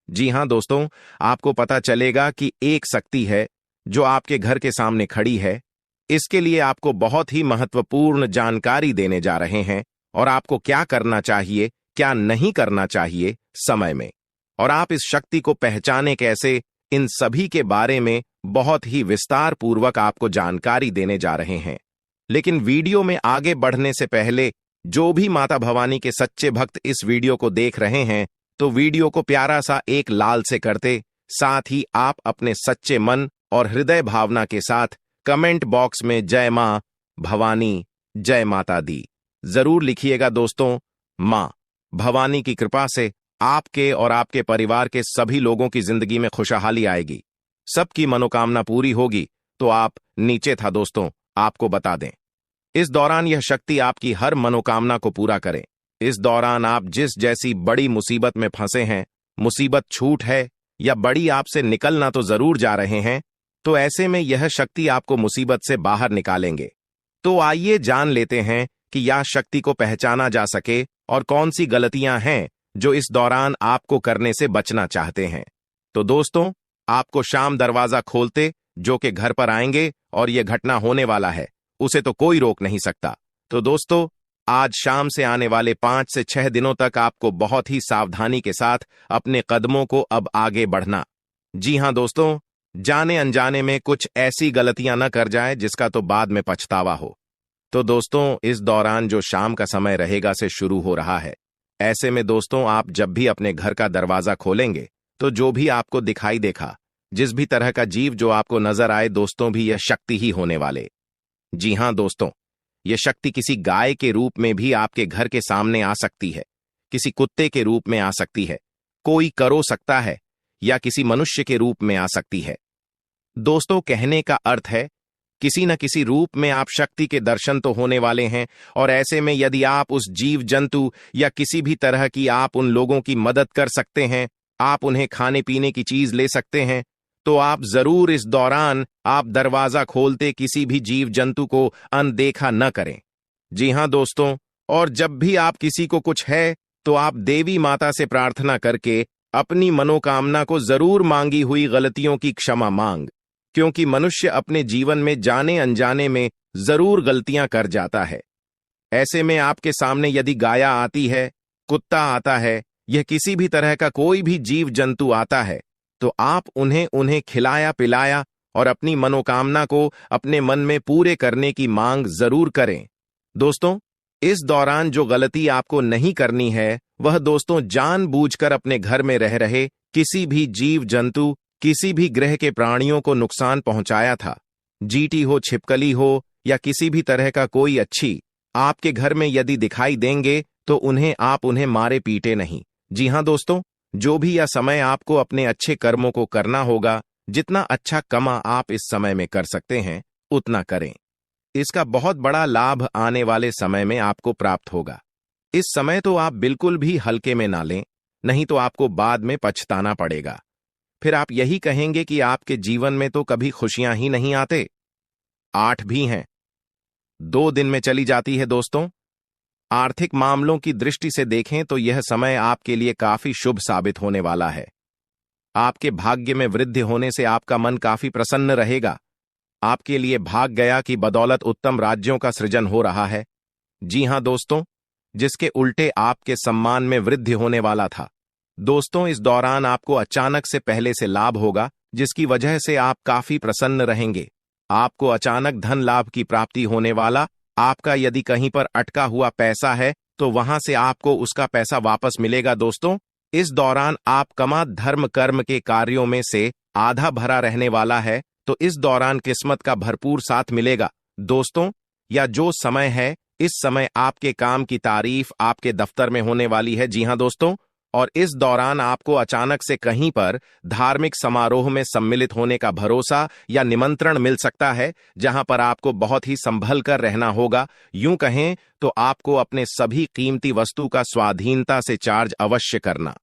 जी हां दोस्तों, आपको पता चलेगा कि एक शक्ति है जो आपके घर के सामने खड़ी है। इसके लिए आपको बहुत ही महत्वपूर्ण जानकारी देने जा रहे हैं और आपको क्या करना चाहिए, क्या नहीं करना चाहिए समय में, और आप इस शक्ति को पहचाने कैसे, इन सभी के बारे में बहुत ही विस्तार पूर्वक आपको जानकारी देने जा रहे हैं। लेकिन वीडियो में आगे बढ़ने से पहले जो भी माता भवानी के सच्चे भक्त इस वीडियो को देख रहे हैं, तो वीडियो को प्यारा सा एक लाल से करते, साथ ही आप अपने सच्चे मन और हृदय भावना के साथ कमेंट बॉक्स में जय मां भवानी, जय माता दी जरूर लिखिएगा। दोस्तों, मां भवानी की कृपा से आपके और आपके परिवार के सभी लोगों की जिंदगी में खुशहाली आएगी, सबकी मनोकामना पूरी होगी। तो आप नीचे था दोस्तों, आपको बता दें, इस दौरान यह शक्ति आपकी हर मनोकामना को पूरा करे। इस दौरान आप जिस जैसी बड़ी मुसीबत में फंसे हैं, मुसीबत छूट है या बड़ी आपसे निकलना तो जरूर जा रहे हैं, तो ऐसे में यह शक्ति आपको मुसीबत से बाहर निकालेंगे। तो आइए जान लेते हैं कि यह शक्ति को पहचाना जा सके और कौन सी गलतियां हैं जो इस दौरान आपको करने से बचना चाहते हैं। तो दोस्तों, आपको शाम दरवाजा खोलते जो कि घर पर आएंगे और यह घटना होने वाला है, उसे तो कोई रोक नहीं सकता। तो दोस्तों, आज शाम से आने वाले 5 से 6 दिनों तक आपको बहुत ही सावधानी के साथ अपने कदमों को अब आगे बढ़ना। जी हां दोस्तों, जाने अनजाने में कुछ ऐसी गलतियां न कर जाए जिसका तो बाद में पछतावा हो। तो दोस्तों, इस दौरान जो शाम का समय रहेगा से शुरू हो रहा है। ऐसे में दोस्तों, आप जब भी अपने घर का दरवाजा खोलेंगे, तो जो भी आपको दिखाई देखा, जिस भी तरह का जीव जो आपको नजर आए, दोस्तों भी यह शक्ति ही होने वाले। जी हां दोस्तों, यह शक्ति किसी गाय के रूप में भी आपके घर के सामने आ सकती है, किसी कुत्ते के रूप में आ सकती है, कोई करो सकता है, या किसी मनुष्य के रूप में आ सकती है। दोस्तों, कहने का अर्थ है किसी न किसी रूप में आप शक्ति के दर्शन तो होने वाले हैं। और ऐसे में यदि आप उस जीव जंतु या किसी भी तरह की आप उन लोगों की मदद कर सकते हैं, आप उन्हें खाने पीने की चीज ले सकते हैं, तो आप जरूर इस दौरान आप दरवाजा खोलते किसी भी जीव जंतु को अनदेखा न करें। जी हां दोस्तों, और जब भी आप किसी को कुछ है, तो आप देवी माता से प्रार्थना करके अपनी मनोकामना को जरूर मांगी हुई गलतियों की क्षमा मांग, क्योंकि मनुष्य अपने जीवन में जाने अनजाने में जरूर गलतियां कर जाता है। ऐसे में आपके सामने यदि गाया आती है, कुत्ता आता है, यह किसी भी तरह का कोई भी जीव जंतु आता है, तो आप उन्हें खिलाया पिलाया और अपनी मनोकामना को अपने मन में पूरे करने की मांग जरूर करें। दोस्तों, इस दौरान जो गलती आपको नहीं करनी है, वह दोस्तों जानबूझकर अपने घर में रह रहे किसी भी जीव जंतु, किसी भी ग्रह के प्राणियों को नुकसान पहुंचाया था। जीटी हो, छिपकली हो या किसी भी तरह का कोई अच्छी आपके घर में यदि दिखाई देंगे, तो उन्हें मारे पीटे नहीं। जी हां दोस्तों, जो भी यह समय आपको अपने अच्छे कर्मों को करना होगा, जितना अच्छा कमा आप इस समय में कर सकते हैं, उतना करें। इसका बहुत बड़ा लाभ आने वाले समय में आपको प्राप्त होगा। इस समय तो आप बिल्कुल भी हल्के में ना लें, नहीं तो आपको बाद में पछताना पड़ेगा। फिर आप यही कहेंगे कि आपके जीवन में तो कभी खुशियां ही नहीं आते। 8 भी हैं। 2 दिन में चली जाती है दोस्तों। आर्थिक मामलों की दृष्टि से देखें तो यह समय आपके लिए काफी शुभ साबित होने वाला है। आपके भाग्य में वृद्धि होने से आपका मन काफी प्रसन्न रहेगा। आपके लिए भाग गया की बदौलत उत्तम राज्यों का सृजन हो रहा है। जी हां दोस्तों, जिसके उल्टे आपके सम्मान में वृद्धि होने वाला था। दोस्तों, इस दौरान आपको अचानक से पहले से लाभ होगा, जिसकी वजह से आप काफी प्रसन्न रहेंगे। आपको अचानक धन लाभ की प्राप्ति होने वाला। आपका यदि कहीं पर अटका हुआ पैसा है तो वहां से आपको उसका पैसा वापस मिलेगा। दोस्तों, इस दौरान आप कमा धर्म कर्म के कार्यों में से आधा भरा रहने वाला है, तो इस दौरान किस्मत का भरपूर साथ मिलेगा। दोस्तों, या जो समय है, इस समय आपके काम की तारीफ आपके दफ्तर में होने वाली है। जी हां दोस्तों, और इस दौरान आपको अचानक से कहीं पर धार्मिक समारोह में सम्मिलित होने का भरोसा या निमंत्रण मिल सकता है, जहां पर आपको बहुत ही संभल कर रहना होगा। यूं कहें तो आपको अपने सभी कीमती वस्तु का स्वाधीनता से चार्ज अवश्य करना।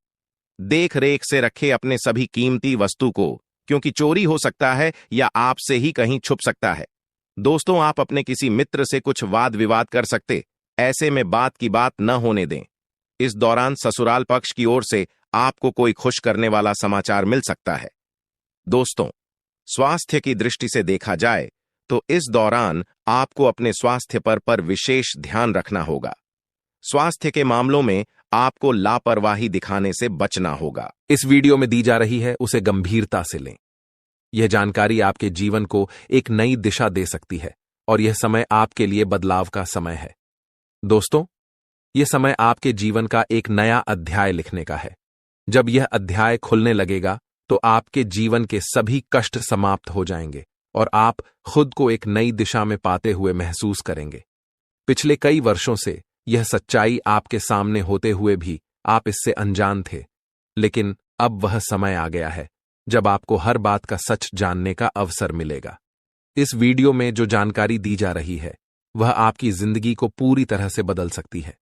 देख रेख से रखे अपने सभी कीमती वस्तु को, क्योंकि चोरी हो सकता है या आपसे ही कहीं छुप सकता है। दोस्तों, आप अपने किसी मित्र से कुछ वाद विवाद कर सकते, ऐसे में बात की बात न होने दें। इस दौरान ससुराल पक्ष की ओर से आपको कोई खुश करने वाला समाचार मिल सकता है। दोस्तों, स्वास्थ्य की दृष्टि से देखा जाए तो इस दौरान आपको अपने स्वास्थ्य पर विशेष ध्यान रखना होगा। स्वास्थ्य के मामलों में आपको लापरवाही दिखाने से बचना होगा। इस वीडियो में दी जा रही है उसे गंभीरता से लें। यह जानकारी आपके जीवन को एक नई दिशा दे सकती है और यह समय आपके लिए बदलाव का समय है। दोस्तों, यह समय आपके जीवन का एक नया अध्याय लिखने का है। जब यह अध्याय खुलने लगेगा तो आपके जीवन के सभी कष्ट समाप्त हो जाएंगे और आप खुद को एक नई दिशा में पाते हुए महसूस करेंगे। पिछले कई वर्षों से यह सच्चाई आपके सामने होते हुए भी आप इससे अनजान थे, लेकिन अब वह समय आ गया है जब आपको हर बात का सच जानने का अवसर मिलेगा। इस वीडियो में जो जानकारी दी जा रही है वह आपकी जिंदगी को पूरी तरह से बदल सकती है।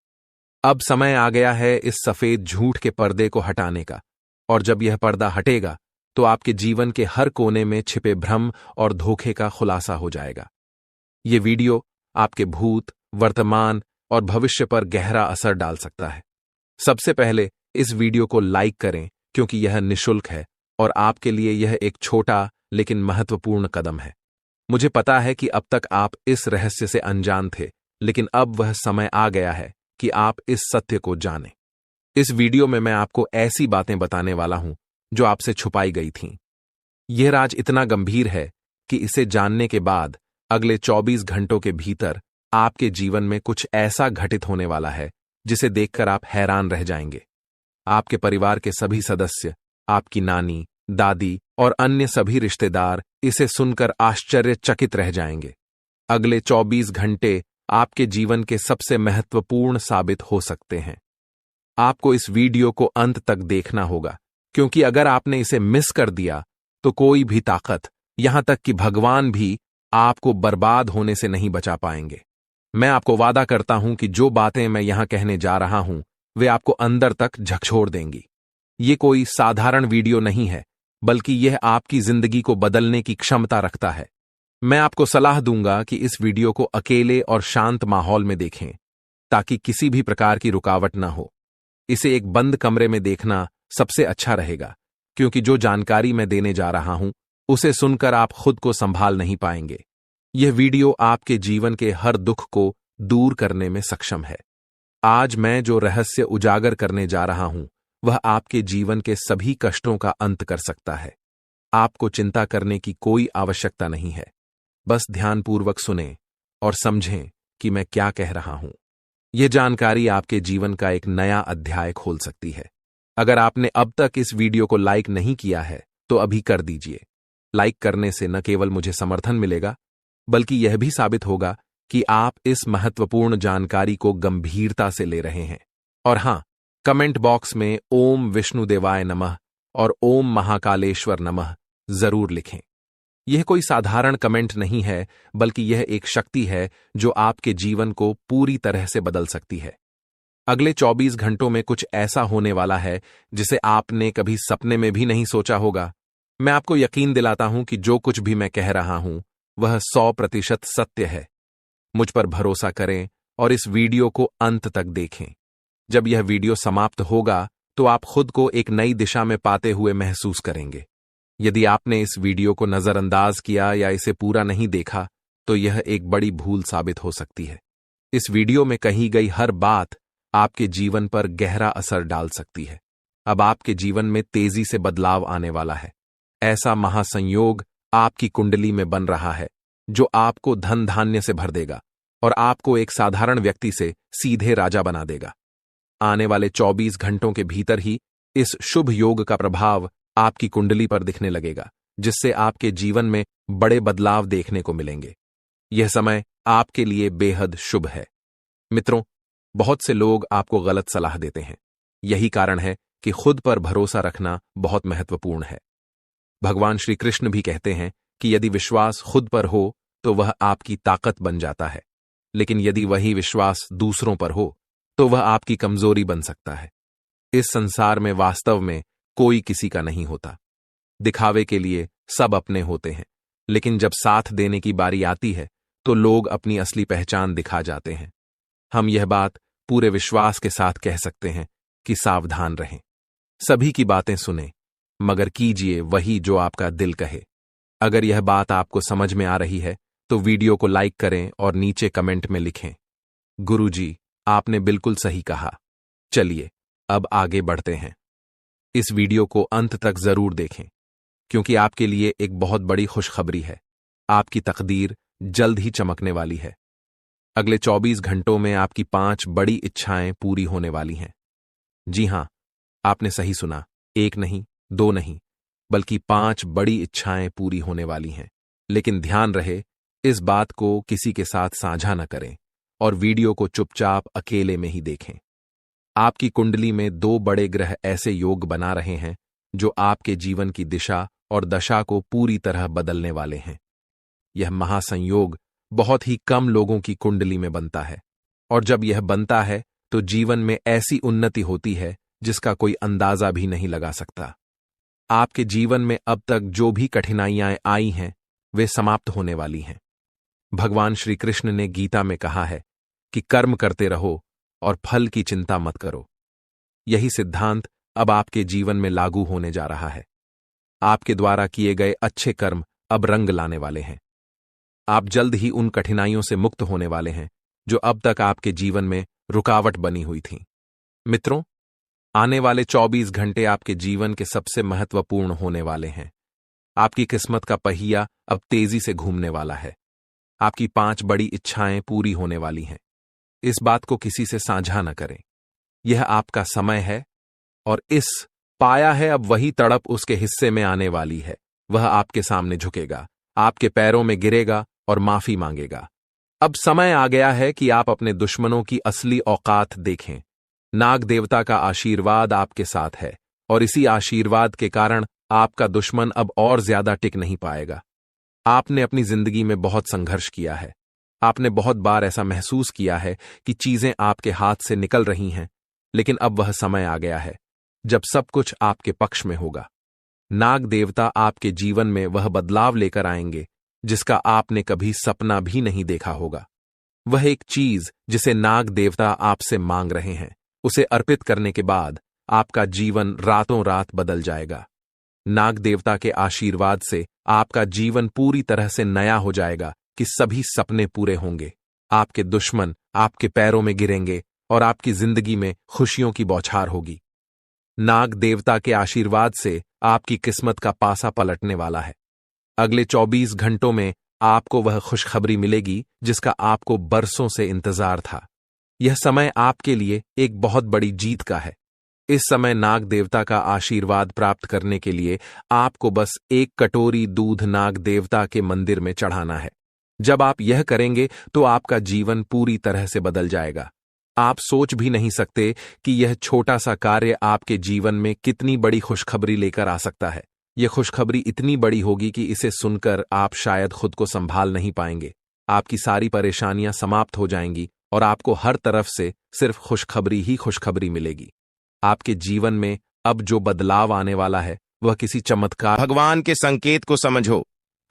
अब समय आ गया है इस सफेद झूठ के पर्दे को हटाने का, और जब यह पर्दा हटेगा तो आपके जीवन के हर कोने में छिपे भ्रम और धोखे का खुलासा हो जाएगा। यह वीडियो आपके भूत, वर्तमान और भविष्य पर गहरा असर डाल सकता है। सबसे पहले इस वीडियो को लाइक करें, क्योंकि यह निःशुल्क है और आपके लिए यह एक छोटा लेकिन महत्वपूर्ण कदम है। मुझे पता है कि अब तक आप इस रहस्य से अनजान थे, लेकिन अब वह समय आ गया है कि आप इस सत्य को जानें। इस वीडियो में मैं आपको ऐसी बातें बताने वाला हूं जो आपसे छुपाई गई थीं। यह राज इतना गंभीर है कि इसे जानने के बाद अगले 24 घंटों के भीतर आपके जीवन में कुछ ऐसा घटित होने वाला है जिसे देखकर आप हैरान रह जाएंगे। आपके परिवार के सभी सदस्य, आपकी नानी, दादी और अन्य सभी रिश्तेदार इसे सुनकर आश्चर्यचकित रह जाएंगे। अगले 24 घंटे आपके जीवन के सबसे महत्वपूर्ण साबित हो सकते हैं। आपको इस वीडियो को अंत तक देखना होगा, क्योंकि अगर आपने इसे मिस कर दिया तो कोई भी ताकत, यहां तक कि भगवान भी, आपको बर्बाद होने से नहीं बचा पाएंगे। मैं आपको वादा करता हूं कि जो बातें मैं यहां कहने जा रहा हूं वे आपको अंदर तक झकझोर देंगी। ये कोई साधारण वीडियो नहीं है, बल्कि यह आपकी जिंदगी को बदलने की क्षमता रखता है। मैं आपको सलाह दूंगा कि इस वीडियो को अकेले और शांत माहौल में देखें, ताकि किसी भी प्रकार की रुकावट न हो। इसे एक बंद कमरे में देखना सबसे अच्छा रहेगा, क्योंकि जो जानकारी मैं देने जा रहा हूं उसे सुनकर आप खुद को संभाल नहीं पाएंगे। यह वीडियो आपके जीवन के हर दुख को दूर करने में सक्षम है। आज मैं जो रहस्य उजागर करने जा रहा हूं वह आपके जीवन के सभी कष्टों का अंत कर सकता है। आपको चिंता करने की कोई आवश्यकता नहीं है। बस ध्यानपूर्वक सुनें और समझें कि मैं क्या कह रहा हूं। यह जानकारी आपके जीवन का एक नया अध्याय खोल सकती है। अगर आपने अब तक इस वीडियो को लाइक नहीं किया है तो अभी कर दीजिए। लाइक करने से न केवल मुझे समर्थन मिलेगा, बल्कि यह भी साबित होगा कि आप इस महत्वपूर्ण जानकारी को गंभीरता से ले रहे हैं। और हां, कमेंट बॉक्स में ओम विष्णुदेवाय नमः और ओम महाकालेश्वर नमः जरूर लिखें। यह कोई साधारण कमेंट नहीं है, बल्कि यह एक शक्ति है जो आपके जीवन को पूरी तरह से बदल सकती है। अगले 24 घंटों में कुछ ऐसा होने वाला है जिसे आपने कभी सपने में भी नहीं सोचा होगा। मैं आपको यकीन दिलाता हूं कि जो कुछ भी मैं कह रहा हूं वह 100% सत्य है। मुझ पर भरोसा करें और इस वीडियो को अंत तक देखें। जब यह वीडियो समाप्त होगा तो आप खुद को एक नई दिशा में पाते हुए महसूस करेंगे। यदि आपने इस वीडियो को नजरअंदाज किया या इसे पूरा नहीं देखा तो यह एक बड़ी भूल साबित हो सकती है। इस वीडियो में कही गई हर बात आपके जीवन पर गहरा असर डाल सकती है। अब आपके जीवन में तेजी से बदलाव आने वाला है। ऐसा महासंयोग आपकी कुंडली में बन रहा है जो आपको धन धान्य से भर देगा और आपको एक साधारण व्यक्ति से सीधे राजा बना देगा। आने वाले 24 घंटों के भीतर ही इस शुभ योग का प्रभाव आपकी कुंडली पर दिखने लगेगा, जिससे आपके जीवन में बड़े बदलाव देखने को मिलेंगे। यह समय आपके लिए बेहद शुभ है। मित्रों, बहुत से लोग आपको गलत सलाह देते हैं। यही कारण है कि खुद पर भरोसा रखना बहुत महत्वपूर्ण है। भगवान श्री कृष्ण भी कहते हैं कि यदि विश्वास खुद पर हो तो वह आपकी ताकत बन जाता है, लेकिन यदि वही विश्वास दूसरों पर हो तो वह आपकी कमजोरी बन सकता है। इस संसार में वास्तव में कोई किसी का नहीं होता। दिखावे के लिए सब अपने होते हैं, लेकिन जब साथ देने की बारी आती है तो लोग अपनी असली पहचान दिखा जाते हैं। हम यह बात पूरे विश्वास के साथ कह सकते हैं कि सावधान रहें। सभी की बातें सुनें, मगर कीजिए वही जो आपका दिल कहे। अगर यह बात आपको समझ में आ रही है तो वीडियो को लाइक करें और नीचे कमेंट में लिखें, गुरुजी, आपने बिल्कुल सही कहा। चलिए अब आगे बढ़ते हैं। इस वीडियो को अंत तक जरूर देखें, क्योंकि आपके लिए एक बहुत बड़ी खुशखबरी है। आपकी तकदीर जल्द ही चमकने वाली है। अगले 24 घंटों में आपकी 5 बड़ी इच्छाएं पूरी होने वाली हैं। जी हां, आपने सही सुना, 1 नहीं, 2 नहीं, बल्कि 5 बड़ी इच्छाएं पूरी होने वाली हैं। लेकिन ध्यान रहे, इस बात को किसी के साथ साझा न करें और वीडियो को चुपचाप अकेले में ही देखें। आपकी कुंडली में 2 बड़े ग्रह ऐसे योग बना रहे हैं जो आपके जीवन की दिशा और दशा को पूरी तरह बदलने वाले हैं। यह महासंयोग बहुत ही कम लोगों की कुंडली में बनता है, और जब यह बनता है तो जीवन में ऐसी उन्नति होती है जिसका कोई अंदाजा भी नहीं लगा सकता। आपके जीवन में अब तक जो भी कठिनाइयां आई हैं वे समाप्त होने वाली हैं। भगवान श्री कृष्ण ने गीता में कहा है कि कर्म करते रहो और फल की चिंता मत करो। यही सिद्धांत अब आपके जीवन में लागू होने जा रहा है। आपके द्वारा किए गए अच्छे कर्म अब रंग लाने वाले हैं। आप जल्द ही उन कठिनाइयों से मुक्त होने वाले हैं जो अब तक आपके जीवन में रुकावट बनी हुई थीं। मित्रों, आने वाले 24 घंटे आपके जीवन के सबसे महत्वपूर्ण होने वाले हैं। आपकी किस्मत का पहिया अब तेजी से घूमने वाला है। आपकी 5 बड़ी इच्छाएं पूरी होने वाली हैं। इस बात को किसी से साझा न करें। यह आपका समय है, और इस पाया है अब वही तड़प उसके हिस्से में आने वाली है। वह आपके सामने झुकेगा, आपके पैरों में गिरेगा और माफी मांगेगा। अब समय आ गया है कि आप अपने दुश्मनों की असली औकात देखें। नाग देवता का आशीर्वाद आपके साथ है, और इसी आशीर्वाद के कारण आपका दुश्मन अब और ज्यादा टिक नहीं पाएगा। आपने अपनी जिंदगी में बहुत संघर्ष किया है। आपने बहुत बार ऐसा महसूस किया है कि चीजें आपके हाथ से निकल रही हैं, लेकिन अब वह समय आ गया है जब सब कुछ आपके पक्ष में होगा। नाग देवता आपके जीवन में वह बदलाव लेकर आएंगे जिसका आपने कभी सपना भी नहीं देखा होगा। वह एक चीज जिसे नाग देवता आपसे मांग रहे हैं, उसे अर्पित करने के बाद आपका जीवन रातों रात बदल जाएगा। नाग देवता के आशीर्वाद से आपका जीवन पूरी तरह से नया हो जाएगा कि सभी सपने पूरे होंगे। आपके दुश्मन आपके पैरों में गिरेंगे और आपकी जिंदगी में खुशियों की बौछार होगी। नाग देवता के आशीर्वाद से आपकी किस्मत का पासा पलटने वाला है। अगले 24 घंटों में आपको वह खुशखबरी मिलेगी जिसका आपको बरसों से इंतजार था। यह समय आपके लिए एक बहुत बड़ी जीत का है। इस समय नाग देवता का आशीर्वाद प्राप्त करने के लिए आपको बस 1 कटोरी दूध नाग देवता के मंदिर में चढ़ाना है। जब आप यह करेंगे तो आपका जीवन पूरी तरह से बदल जाएगा। आप सोच भी नहीं सकते कि यह छोटा सा कार्य आपके जीवन में कितनी बड़ी खुशखबरी लेकर आ सकता है। यह खुशखबरी इतनी बड़ी होगी कि इसे सुनकर आप शायद खुद को संभाल नहीं पाएंगे। आपकी सारी परेशानियां समाप्त हो जाएंगी और आपको हर तरफ से सिर्फ खुशखबरी ही खुशखबरी मिलेगी। आपके जीवन में अब जो बदलाव आने वाला है वह किसी चमत्कार भगवान के संकेत को समझो।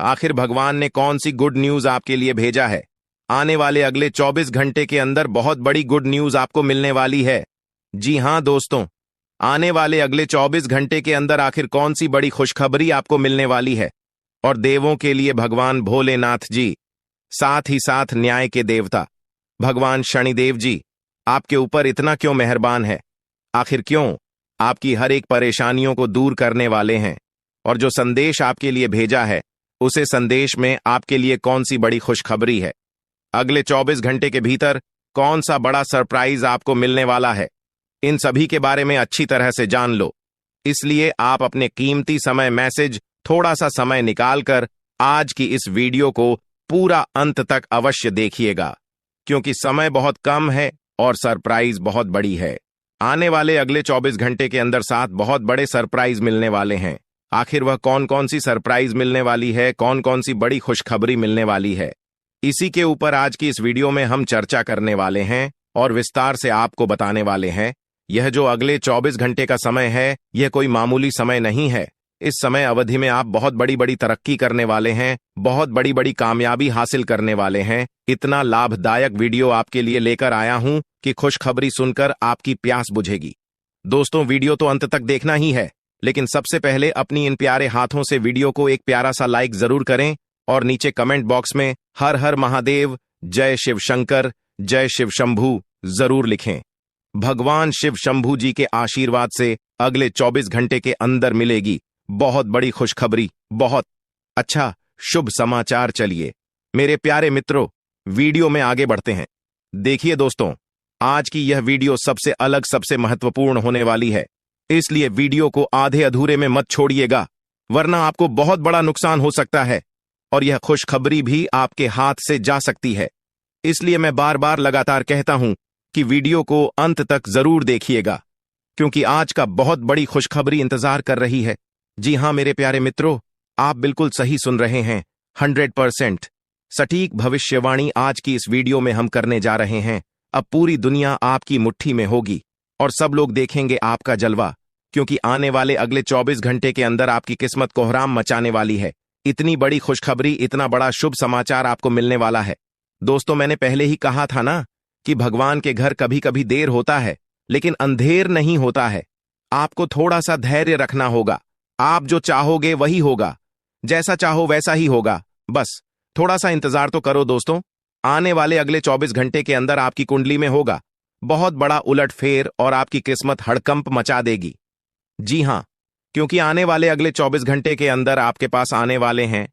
आखिर भगवान ने कौन सी गुड न्यूज आपके लिए भेजा है? आने वाले अगले 24 घंटे के अंदर बहुत बड़ी गुड न्यूज आपको मिलने वाली है। जी हां दोस्तों, आने वाले अगले 24 घंटे के अंदर आखिर कौन सी बड़ी खुशखबरी आपको मिलने वाली है? और देवों के लिए भगवान भोलेनाथ जी, साथ ही साथ न्याय के देवता भगवान शनिदेव जी आपके ऊपर इतना क्यों मेहरबान है? आखिर क्यों आपकी हर एक परेशानियों को दूर करने वाले हैं? और जो संदेश आपके लिए भेजा है, उसे संदेश में आपके लिए कौन सी बड़ी खुशखबरी है? अगले 24 घंटे के भीतर कौन सा बड़ा सरप्राइज आपको मिलने वाला है? इन सभी के बारे में अच्छी तरह से जान लो। इसलिए आप अपने कीमती समय मैसेज थोड़ा सा समय निकालकर आज की इस वीडियो को पूरा अंत तक अवश्य देखिएगा, क्योंकि समय बहुत कम है और सरप्राइज बहुत बड़ी है। आने वाले अगले 24 घंटे के अंदर 7 बहुत बड़े सरप्राइज मिलने वाले हैं। आखिर वह कौन कौन सी सरप्राइज मिलने वाली है, कौन कौन सी बड़ी खुशखबरी मिलने वाली है, इसी के ऊपर आज की इस वीडियो में हम चर्चा करने वाले हैं और विस्तार से आपको बताने वाले हैं। यह जो अगले 24 घंटे का समय है, यह कोई मामूली समय नहीं है। इस समय अवधि में आप बहुत बड़ी बड़ी तरक्की करने वाले हैं, बहुत बड़ी बड़ी कामयाबी हासिल करने वाले हैं। इतना लाभदायक वीडियो आपके लिए लेकर आया हूं कि खुशखबरी सुनकर आपकी प्यास बुझेगी। दोस्तों, वीडियो तो अंत तक देखना ही है, लेकिन सबसे पहले अपनी इन प्यारे हाथों से वीडियो को एक प्यारा सा लाइक जरूर करें और नीचे कमेंट बॉक्स में हर हर महादेव, जय शिव शंकर, जय शिव शंभू जरूर लिखें। भगवान शिव शंभू जी के आशीर्वाद से अगले 24 घंटे के अंदर मिलेगी बहुत बड़ी खुशखबरी, बहुत अच्छा शुभ समाचार। चलिए मेरे प्यारे मित्रों, वीडियो में आगे बढ़ते हैं। देखिए दोस्तों, आज की यह वीडियो सबसे अलग, सबसे महत्वपूर्ण होने वाली है, इसलिए वीडियो को आधे अधूरे में मत छोड़िएगा, वरना आपको बहुत बड़ा नुकसान हो सकता है और यह खुशखबरी भी आपके हाथ से जा सकती है। इसलिए मैं बार बार लगातार कहता हूं कि वीडियो को अंत तक जरूर देखिएगा, क्योंकि आज का बहुत बड़ी खुशखबरी इंतजार कर रही है। जी हां मेरे प्यारे मित्रों, आप बिल्कुल सही सुन रहे हैं। 100% सटीक भविष्यवाणी आज की इस वीडियो में हम करने जा रहे हैं। अब पूरी दुनिया आपकी मुट्ठी में होगी और सब लोग देखेंगे आपका जलवा, क्योंकि आने वाले अगले 24 घंटे के अंदर आपकी किस्मत कोहराम मचाने वाली है। इतनी बड़ी खुशखबरी, इतना बड़ा शुभ समाचार आपको मिलने वाला है। दोस्तों, मैंने पहले ही कहा था ना कि भगवान के घर कभी कभी देर होता है, लेकिन अंधेर नहीं होता है। आपको थोड़ा सा धैर्य रखना होगा। आप जो चाहोगे वही होगा, जैसा चाहो वैसा ही होगा। बस थोड़ा सा इंतजार तो करो दोस्तों। आने वाले अगले 24 घंटे के अंदर आपकी कुंडली में होगा बहुत बड़ा उलटफेर और आपकी किस्मत हड़कंप मचा देगी। जी हां, क्योंकि आने वाले अगले 24 घंटे के अंदर आपके पास आने वाले हैं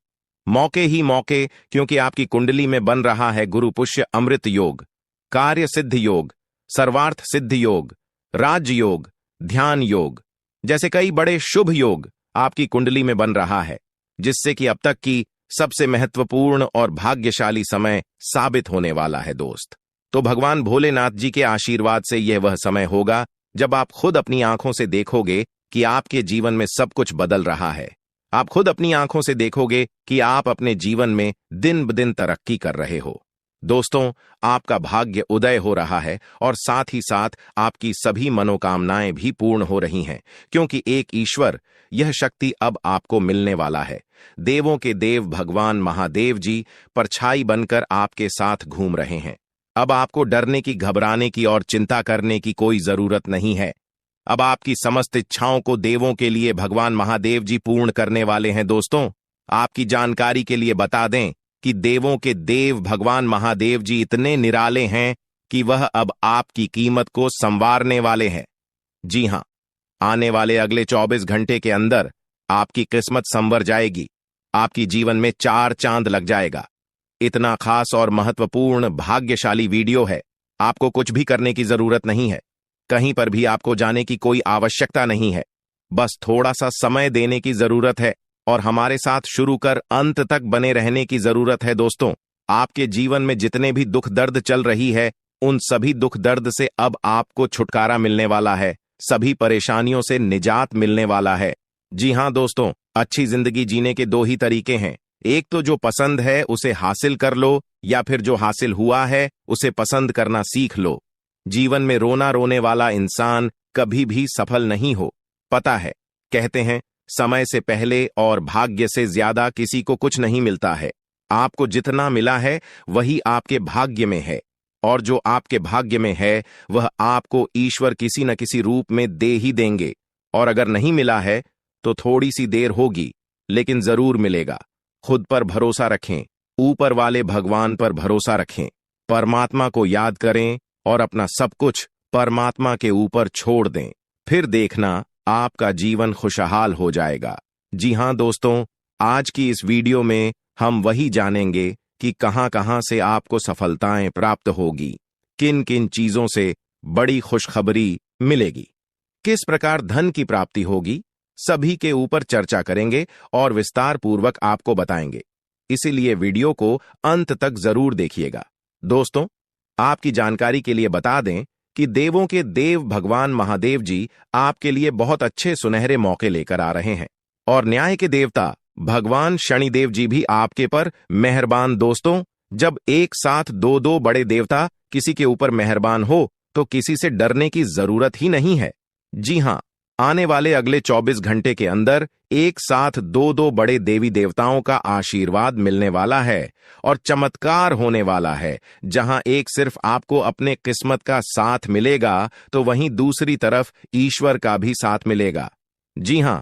मौके ही मौके, क्योंकि आपकी कुंडली में बन रहा है गुरु पुष्य अमृत योग, कार्य सिद्ध योग, सर्वार्थ सिद्ध योग, राज योग, ध्यान योग जैसे कई बड़े शुभ योग आपकी कुंडली में बन रहा है, जिससे कि अब तक की सबसे महत्वपूर्ण और भाग्यशाली समय साबित होने वाला है दोस्त। तो भगवान भोलेनाथ जी के आशीर्वाद से यह वह समय होगा जब आप खुद अपनी आंखों से देखोगे कि आपके जीवन में सब कुछ बदल रहा है। आप खुद अपनी आंखों से देखोगे कि आप अपने जीवन में दिन ब दिन तरक्की कर रहे हो। दोस्तों, आपका भाग्य उदय हो रहा है और साथ ही साथ आपकी सभी मनोकामनाएं भी पूर्ण हो रही हैं, क्योंकि एक ईश्वर, यह शक्ति अब आपको मिलने वाला है। देवों के देव भगवान महादेव जी परछाई बनकर आपके साथ घूम रहे हैं। अब आपको डरने की, घबराने की और चिंता करने की कोई जरूरत नहीं है। अब आपकी समस्त इच्छाओं को देवों के लिए भगवान महादेव जी पूर्ण करने वाले हैं। दोस्तों, आपकी जानकारी के लिए बता दें कि देवों के देव भगवान महादेव जी इतने निराले हैं कि वह अब आपकी कीमत को संवारने वाले हैं। जी हां, आने वाले अगले 24 घंटे के अंदर आपकी किस्मत संवर जाएगी। आपकी जीवन में 4 चांद लग जाएगा। इतना खास और महत्वपूर्ण भाग्यशाली वीडियो है। आपको कुछ भी करने की जरूरत नहीं है, कहीं पर भी आपको जाने की कोई आवश्यकता नहीं है। बस थोड़ा सा समय देने की जरूरत है और हमारे साथ शुरू कर अंत तक बने रहने की जरूरत है। दोस्तों, आपके जीवन में जितने भी दुख दर्द चल रही है, उन सभी दुख दर्द से अब आपको छुटकारा मिलने वाला है, सभी परेशानियों से निजात मिलने वाला है। जी हां दोस्तों, अच्छी जिंदगी जीने के 2 ही तरीके हैं। एक तो जो पसंद है उसे हासिल कर लो, या फिर जो हासिल हुआ है उसे पसंद करना सीख लो। जीवन में रोना रोने वाला इंसान कभी भी सफल नहीं हो। पता है, कहते हैं समय से पहले और भाग्य से ज्यादा किसी को कुछ नहीं मिलता है। आपको जितना मिला है वही आपके भाग्य में है, और जो आपके भाग्य में है वह आपको ईश्वर किसी न किसी रूप में दे ही देंगे। और अगर नहीं मिला है तो थोड़ी सी देर होगी, लेकिन जरूर मिलेगा। खुद पर भरोसा रखें, ऊपर वाले भगवान पर भरोसा रखें, परमात्मा को याद करें और अपना सब कुछ परमात्मा के ऊपर छोड़ दें। फिर देखना आपका जीवन खुशहाल हो जाएगा। जी हां दोस्तों, आज की इस वीडियो में हम वही जानेंगे कि कहां-कहां से आपको सफलताएं प्राप्त होगी, किन किन चीजों से बड़ी खुशखबरी मिलेगी, किस प्रकार धन की प्राप्ति होगी, सभी के ऊपर चर्चा करेंगे और विस्तार पूर्वक आपको बताएंगे। इसीलिए वीडियो को अंत तक जरूर देखिएगा। दोस्तों, आपकी जानकारी के लिए बता दें कि देवों के देव भगवान महादेव जी आपके लिए बहुत अच्छे सुनहरे मौके लेकर आ रहे हैं, और न्याय के देवता भगवान शनिदेव जी भी आपके पर मेहरबान। दोस्तों, जब एक साथ दो दो बड़े देवता किसी के ऊपर मेहरबान हो तो किसी से डरने की जरूरत ही नहीं है। जी हां, आने वाले अगले 24 घंटे के अंदर एक साथ दो दो बड़े देवी देवताओं का आशीर्वाद मिलने वाला है और चमत्कार होने वाला है। जहां एक सिर्फ आपको अपने किस्मत का साथ मिलेगा तो वहीं दूसरी तरफ ईश्वर का भी साथ मिलेगा। जी हां,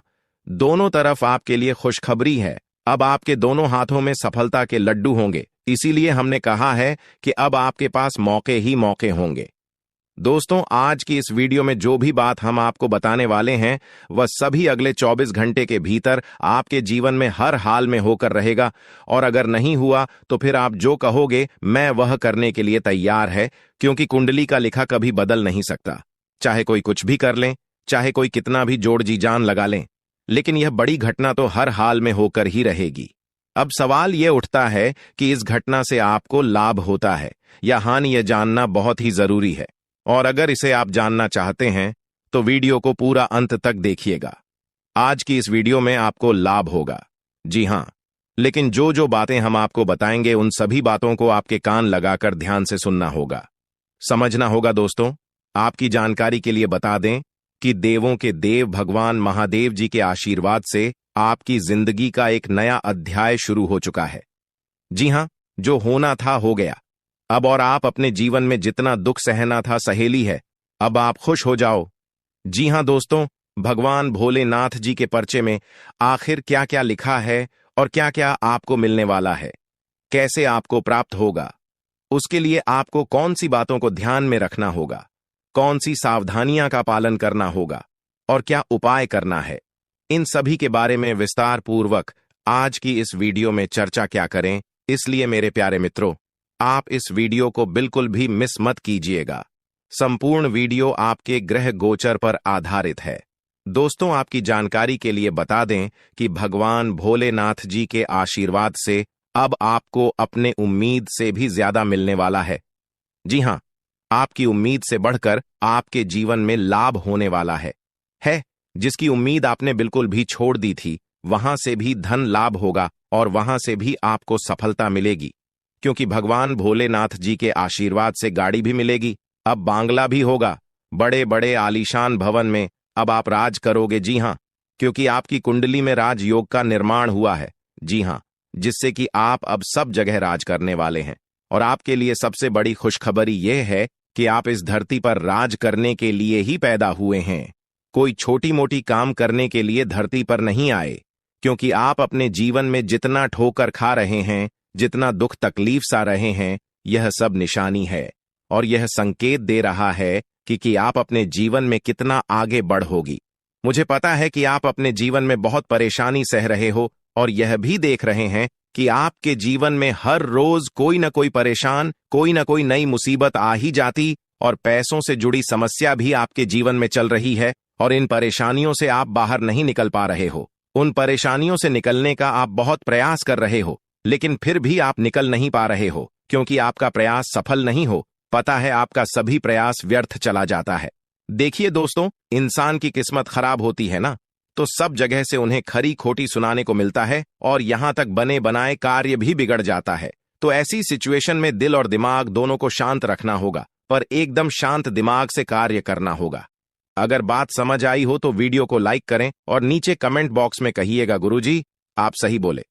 दोनों तरफ आपके लिए खुशखबरी है। अब आपके दोनों हाथों में सफलता के लड्डू होंगे। इसीलिए हमने कहा है कि अब आपके पास मौके ही मौके होंगे। दोस्तों, आज की इस वीडियो में जो भी बात हम आपको बताने वाले हैं वह सभी अगले 24 घंटे के भीतर आपके जीवन में हर हाल में होकर रहेगा, और अगर नहीं हुआ तो फिर आप जो कहोगे मैं वह करने के लिए तैयार है, क्योंकि कुंडली का लिखा कभी बदल नहीं सकता। चाहे कोई कुछ भी कर लें, चाहे कोई कितना भी जोड़ जी जान लगा लें, लेकिन यह बड़ी घटना तो हर हाल में होकर ही रहेगी। अब सवाल यह उठता है कि इस घटना से आपको लाभ होता है या हानि, यह जानना बहुत ही जरूरी है। और अगर इसे आप जानना चाहते हैं तो वीडियो को पूरा अंत तक देखिएगा। आज की इस वीडियो में आपको लाभ होगा। जी हां, लेकिन जो जो बातें हम आपको बताएंगे उन सभी बातों को आपके कान लगाकर ध्यान से सुनना होगा, समझना होगा। दोस्तों, आपकी जानकारी के लिए बता दें कि देवों के देव भगवान महादेव जी के आशीर्वाद से आपकी जिंदगी का एक नया अध्याय शुरू हो चुका है। जी हां, जो होना था हो गया अब, और आप अपने जीवन में जितना दुख सहना था सहेली है। अब आप खुश हो जाओ। जी हां दोस्तों, भगवान भोलेनाथ जी के पर्चे में आखिर क्या क्या लिखा है और क्या क्या आपको मिलने वाला है, कैसे आपको प्राप्त होगा, उसके लिए आपको कौन सी बातों को ध्यान में रखना होगा, कौन सी सावधानियां का पालन करना होगा और क्या उपाय करना है, इन सभी के बारे में विस्तार पूर्वक आज की इस वीडियो में चर्चा क्या करें। इसलिए मेरे प्यारे मित्रों, आप इस वीडियो को बिल्कुल भी मिस मत कीजिएगा। संपूर्ण वीडियो आपके ग्रह गोचर पर आधारित है। दोस्तों, आपकी जानकारी के लिए बता दें कि भगवान भोलेनाथ जी के आशीर्वाद से अब आपको अपने उम्मीद से भी ज्यादा मिलने वाला है। जी हां, आपकी उम्मीद से बढ़कर आपके जीवन में लाभ होने वाला है। जिसकी उम्मीद आपने बिल्कुल भी छोड़ दी थी, वहां से भी धन लाभ होगा और वहां से भी आपको सफलता मिलेगी, क्योंकि भगवान भोलेनाथ जी के आशीर्वाद से गाड़ी भी मिलेगी। अब बांग्ला भी होगा, बड़े बड़े आलीशान भवन में अब आप राज करोगे। जी हां, क्योंकि आपकी कुंडली में राजयोग का निर्माण हुआ है। जी हां, जिससे कि आप अब सब जगह राज करने वाले हैं। और आपके लिए सबसे बड़ी खुशखबरी यह है कि आप इस धरती पर राज करने के लिए ही पैदा हुए हैं। कोई छोटी मोटी काम करने के लिए धरती पर नहीं आए, क्योंकि आप अपने जीवन में जितना ठोकर खा रहे हैं, जितना दुख तकलीफ सा रहे हैं, यह सब निशानी है और यह संकेत दे रहा है कि आप अपने जीवन में कितना आगे बढ़ोगी। मुझे पता है कि आप अपने जीवन में बहुत परेशानी सह रहे हो और यह भी देख रहे हैं कि आपके जीवन में हर रोज कोई न कोई परेशान, कोई न कोई नई मुसीबत आ ही जाती, और पैसों से जुड़ी समस्या भी आपके जीवन में चल रही है, और इन परेशानियों से आप बाहर नहीं निकल पा रहे हो। उन परेशानियों से निकलने का आप बहुत प्रयास कर रहे हो, लेकिन फिर भी आप निकल नहीं पा रहे हो, क्योंकि आपका प्रयास सफल नहीं हो। पता है, आपका सभी प्रयास व्यर्थ चला जाता है। देखिए दोस्तों, इंसान की किस्मत खराब होती है ना, तो सब जगह से उन्हें खरी खोटी सुनाने को मिलता है, और यहां तक बने बनाए कार्य भी बिगड़ जाता है। तो ऐसी सिचुएशन में दिल और दिमाग दोनों को शांत रखना होगा, पर एकदम शांत दिमाग से कार्य करना होगा। अगर बात समझ आई हो तो वीडियो को लाइक करें और नीचे कमेंट बॉक्स में कहिएगा गुरुजी आप सही बोले।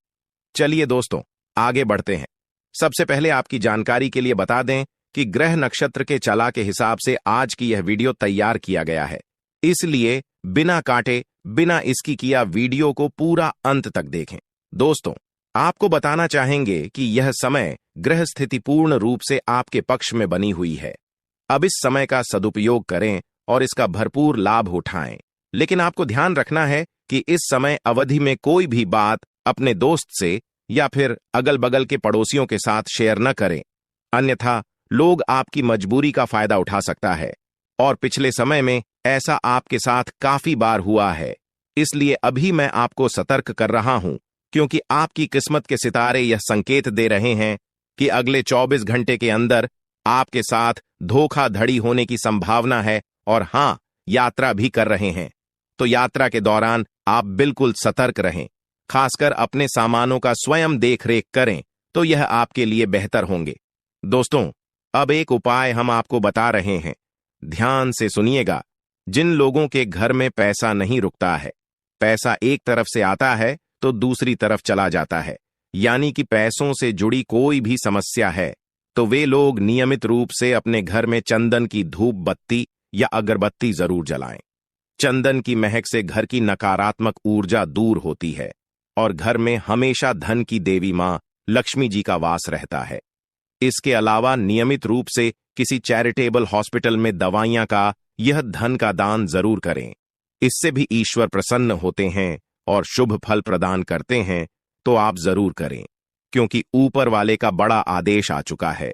चलिए दोस्तों आगे बढ़ते हैं। सबसे पहले आपकी जानकारी के लिए बता दें कि ग्रह नक्षत्र के चला के हिसाब से आज की यह वीडियो तैयार किया गया है, इसलिए बिना काटे बिना इसकी किया वीडियो को पूरा अंत तक देखें। दोस्तों आपको बताना चाहेंगे कि यह समय ग्रह स्थिति पूर्ण रूप से आपके पक्ष में बनी हुई है। अब इस समय का सदुपयोग करें और इसका भरपूर लाभ उठाएं। लेकिन आपको ध्यान रखना है कि इस समय अवधि में कोई भी बात अपने दोस्त से या फिर अगल बगल के पड़ोसियों के साथ शेयर न करें, अन्यथा लोग आपकी मजबूरी का फायदा उठा सकता है। और पिछले समय में ऐसा आपके साथ काफी बार हुआ है, इसलिए अभी मैं आपको सतर्क कर रहा हूं, क्योंकि आपकी किस्मत के सितारे यह संकेत दे रहे हैं कि अगले 24 घंटे के अंदर आपके साथ धोखाधड़ी होने की संभावना है। और हां, यात्रा भी कर रहे हैं, तो यात्रा के दौरान आप बिल्कुल सतर्क रहें। खासकर अपने सामानों का स्वयं देखरेख करें तो यह आपके लिए बेहतर होंगे। दोस्तों अब एक उपाय हम आपको बता रहे हैं, ध्यान से सुनिएगा। जिन लोगों के घर में पैसा नहीं रुकता है, पैसा एक तरफ से आता है तो दूसरी तरफ चला जाता है, यानी कि पैसों से जुड़ी कोई भी समस्या है, तो वे लोग नियमित रूप से अपने घर में चंदन की धूप बत्ती या अगरबत्ती जरूर जलाएं। चंदन की महक से घर की नकारात्मक ऊर्जा दूर होती है और घर में हमेशा धन की देवी मां लक्ष्मी जी का वास रहता है। इसके अलावा नियमित रूप से किसी चैरिटेबल हॉस्पिटल में दवाइयां का यह धन का दान जरूर करें। इससे भी ईश्वर प्रसन्न होते हैं और शुभ फल प्रदान करते हैं, तो आप जरूर करें, क्योंकि ऊपर वाले का बड़ा आदेश आ चुका है।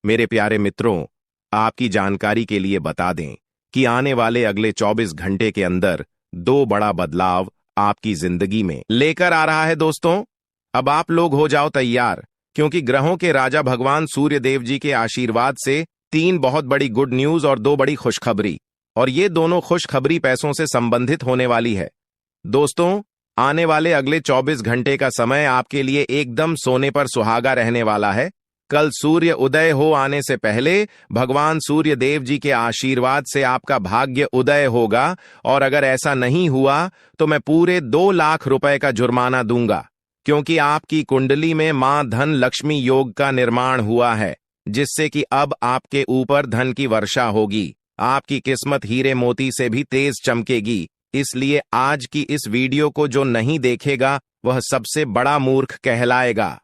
मेरे प्यारे मित्रों, आपकी जानकारी के लिए बता दें कि आने वाले अगले 24 घंटे के अंदर 2 बड़ा बदलाव आपकी जिंदगी में लेकर आ रहा है। दोस्तों अब आप लोग हो जाओ तैयार, क्योंकि ग्रहों के राजा भगवान सूर्य देव जी के आशीर्वाद से 3 बहुत बड़ी गुड न्यूज और 2 बड़ी खुशखबरी, और ये दोनों खुशखबरी पैसों से संबंधित होने वाली है। दोस्तों आने वाले अगले 24 घंटे का समय आपके लिए एकदम सोने पर सुहागा रहने वाला है। कल सूर्य उदय हो आने से पहले भगवान सूर्य देव जी के आशीर्वाद से आपका भाग्य उदय होगा, और अगर ऐसा नहीं हुआ तो मैं पूरे 2 लाख रुपए का जुर्माना दूंगा, क्योंकि आपकी कुंडली में मां धन लक्ष्मी योग का निर्माण हुआ है, जिससे कि अब आपके ऊपर धन की वर्षा होगी। आपकी किस्मत हीरे मोती से भी तेज चमकेगी। इसलिए आज की इस वीडियो को जो नहीं देखेगा वह सबसे बड़ा मूर्ख कहलाएगा।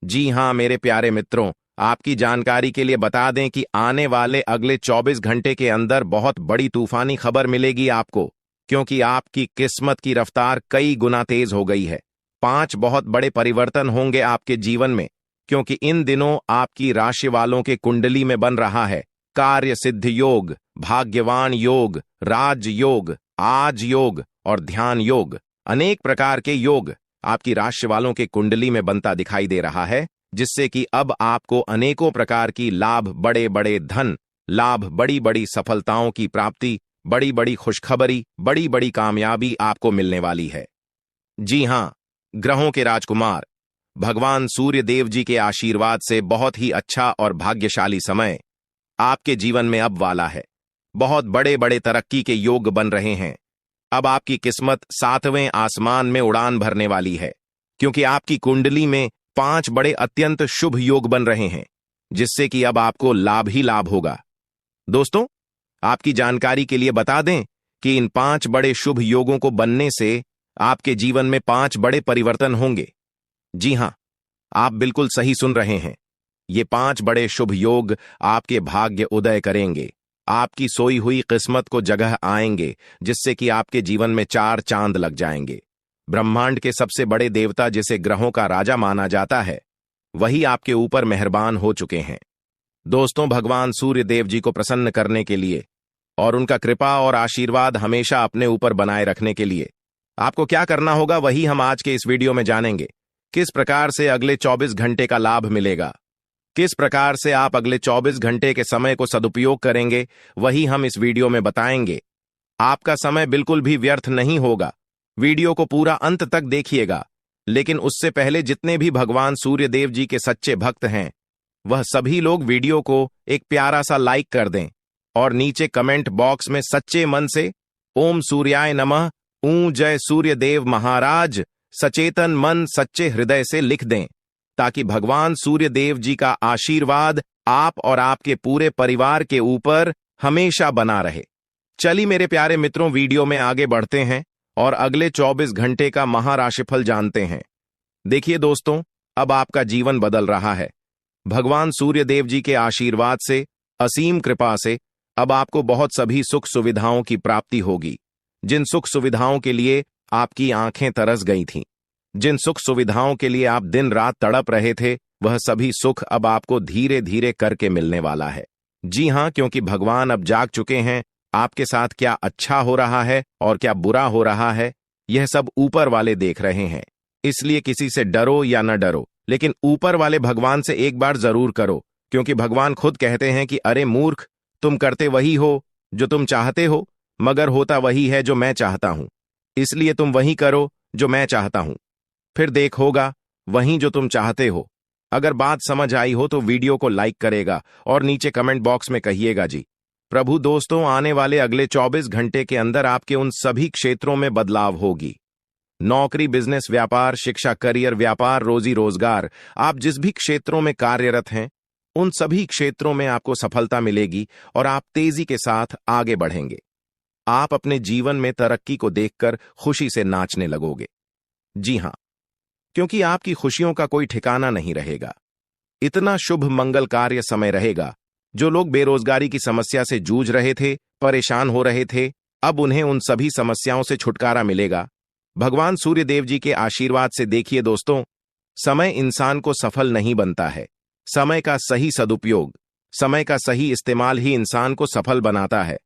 जी हां मेरे प्यारे मित्रों, आपकी जानकारी के लिए बता दें कि आने वाले अगले 24 घंटे के अंदर बहुत बड़ी तूफानी खबर मिलेगी आपको, क्योंकि आपकी किस्मत की रफ्तार कई गुना तेज हो गई है। 5 बहुत बड़े परिवर्तन होंगे आपके जीवन में, क्योंकि इन दिनों आपकी राशि वालों के कुंडली में बन रहा है कार्य सिद्ध योग, भाग्यवान योग, राज योग, आज योग और ध्यान योग। अनेक प्रकार के योग आपकी राशि वालों के कुंडली में बनता दिखाई दे रहा है, जिससे कि अब आपको अनेकों प्रकार की लाभ, बड़े बड़े धन लाभ, बड़ी बड़ी सफलताओं की प्राप्ति, बड़ी बड़ी खुशखबरी, बड़ी बड़ी कामयाबी आपको मिलने वाली है। जी हां, ग्रहों के राजकुमार भगवान सूर्य देव जी के आशीर्वाद से बहुत ही अच्छा और भाग्यशाली समय आपके जीवन में अब वाला है। बहुत बड़े बड़े तरक्की के योग बन रहे हैं। अब आपकी किस्मत 7वें आसमान में उड़ान भरने वाली है, क्योंकि आपकी कुंडली में 5 बड़े अत्यंत शुभ योग बन रहे हैं, जिससे कि अब आपको लाभ ही लाभ होगा। दोस्तों आपकी जानकारी के लिए बता दें कि इन 5 बड़े शुभ योगों को बनने से आपके जीवन में 5 बड़े परिवर्तन होंगे। जी हां, आप बिल्कुल सही सुन रहे हैं। ये 5 बड़े शुभ योग आपके भाग्य उदय करेंगे, आपकी सोई हुई किस्मत को जगह आएंगे, जिससे कि आपके जीवन में 4 चांद लग जाएंगे। ब्रह्मांड के सबसे बड़े देवता, जिसे ग्रहों का राजा माना जाता है, वही आपके ऊपर मेहरबान हो चुके हैं। दोस्तों भगवान सूर्य देव जी को प्रसन्न करने के लिए और उनका कृपा और आशीर्वाद हमेशा अपने ऊपर बनाए रखने के लिए आपको क्या करना होगा, वही हम आज के इस वीडियो में जानेंगे। किस प्रकार से अगले 24 घंटे का लाभ मिलेगा, किस प्रकार से आप अगले 24 घंटे के समय को सदुपयोग करेंगे, वही हम इस वीडियो में बताएंगे। आपका समय बिल्कुल भी व्यर्थ नहीं होगा। वीडियो को पूरा अंत तक देखिएगा, लेकिन उससे पहले जितने भी भगवान सूर्य देव जी के सच्चे भक्त हैं, वह सभी लोग वीडियो को एक प्यारा सा लाइक कर दें और नीचे कमेंट बॉक्स में सच्चे मन से ओम सूर्याय नमः, जय सूर्य देव महाराज, सचेतन मन सच्चे हृदय से लिख दें, ताकि भगवान सूर्य देव जी का आशीर्वाद आप और आपके पूरे परिवार के ऊपर हमेशा बना रहे। चलिए मेरे प्यारे मित्रों, वीडियो में आगे बढ़ते हैं और अगले 24 घंटे का महाराशिफल जानते हैं। देखिए दोस्तों, अब आपका जीवन बदल रहा है। भगवान सूर्य देव जी के आशीर्वाद से, असीम कृपा से अब आपको बहुत सभी सुख सुविधाओं की प्राप्ति होगी। जिन सुख सुविधाओं के लिए आपकी आंखें तरस गई थीं, जिन सुख सुविधाओं के लिए आप दिन रात तड़प रहे थे, वह सभी सुख अब आपको धीरे धीरे करके मिलने वाला है। जी हां, क्योंकि भगवान अब जाग चुके हैं। आपके साथ क्या अच्छा हो रहा है और क्या बुरा हो रहा है, यह सब ऊपर वाले देख रहे हैं। इसलिए किसी से डरो या न डरो, लेकिन ऊपर वाले भगवान से एक बार जरूर करो, क्योंकि भगवान खुद कहते हैं कि अरे मूर्ख, तुम करते वही हो जो तुम चाहते हो, मगर होता वही है जो मैं चाहता हूं। इसलिए तुम वही करो जो मैं चाहता हूं, फिर देख होगा वही जो तुम चाहते हो। अगर बात समझ आई हो तो वीडियो को लाइक करेगा और नीचे कमेंट बॉक्स में कहिएगा जी प्रभु। दोस्तों, आने वाले अगले 24 घंटे के अंदर आपके उन सभी क्षेत्रों में बदलाव होगी। नौकरी, बिजनेस, व्यापार, शिक्षा, करियर, व्यापार, रोजी रोजगार, आप जिस भी क्षेत्रों में कार्यरत हैं, उन सभी क्षेत्रों में आपको सफलता मिलेगी और आप तेजी के साथ आगे बढ़ेंगे। आप अपने जीवन में तरक्की को देखकर खुशी से नाचने लगोगे। जी हां, क्योंकि आपकी खुशियों का कोई ठिकाना नहीं रहेगा। इतना शुभ मंगल कार्य समय रहेगा। जो लोग बेरोजगारी की समस्या से जूझ रहे थे, परेशान हो रहे थे, अब उन्हें उन सभी समस्याओं से छुटकारा मिलेगा भगवान सूर्य देव जी के आशीर्वाद से। देखिए दोस्तों, समय इंसान को सफल नहीं बनता है। समय का सही सदुपयोग, समय का सही इस्तेमाल ही इंसान को सफल बनाता है।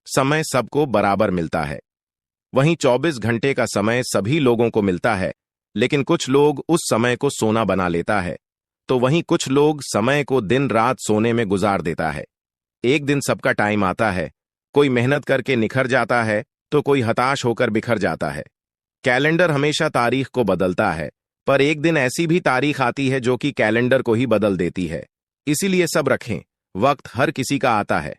समय सबको बराबर मिलता है। वहीं 24 घंटे का समय सभी लोगों को मिलता है, लेकिन कुछ लोग उस समय को सोना बना लेता है, तो वहीं कुछ लोग समय को दिन रात सोने में गुजार देता है। एक दिन सबका टाइम आता है, कोई मेहनत करके निखर जाता है तो कोई हताश होकर बिखर जाता है। कैलेंडर हमेशा तारीख को बदलता है, पर एक दिन ऐसी भी तारीख आती है जो कि कैलेंडर को ही बदल देती है। इसीलिए सब रखें, वक्त हर किसी का आता है।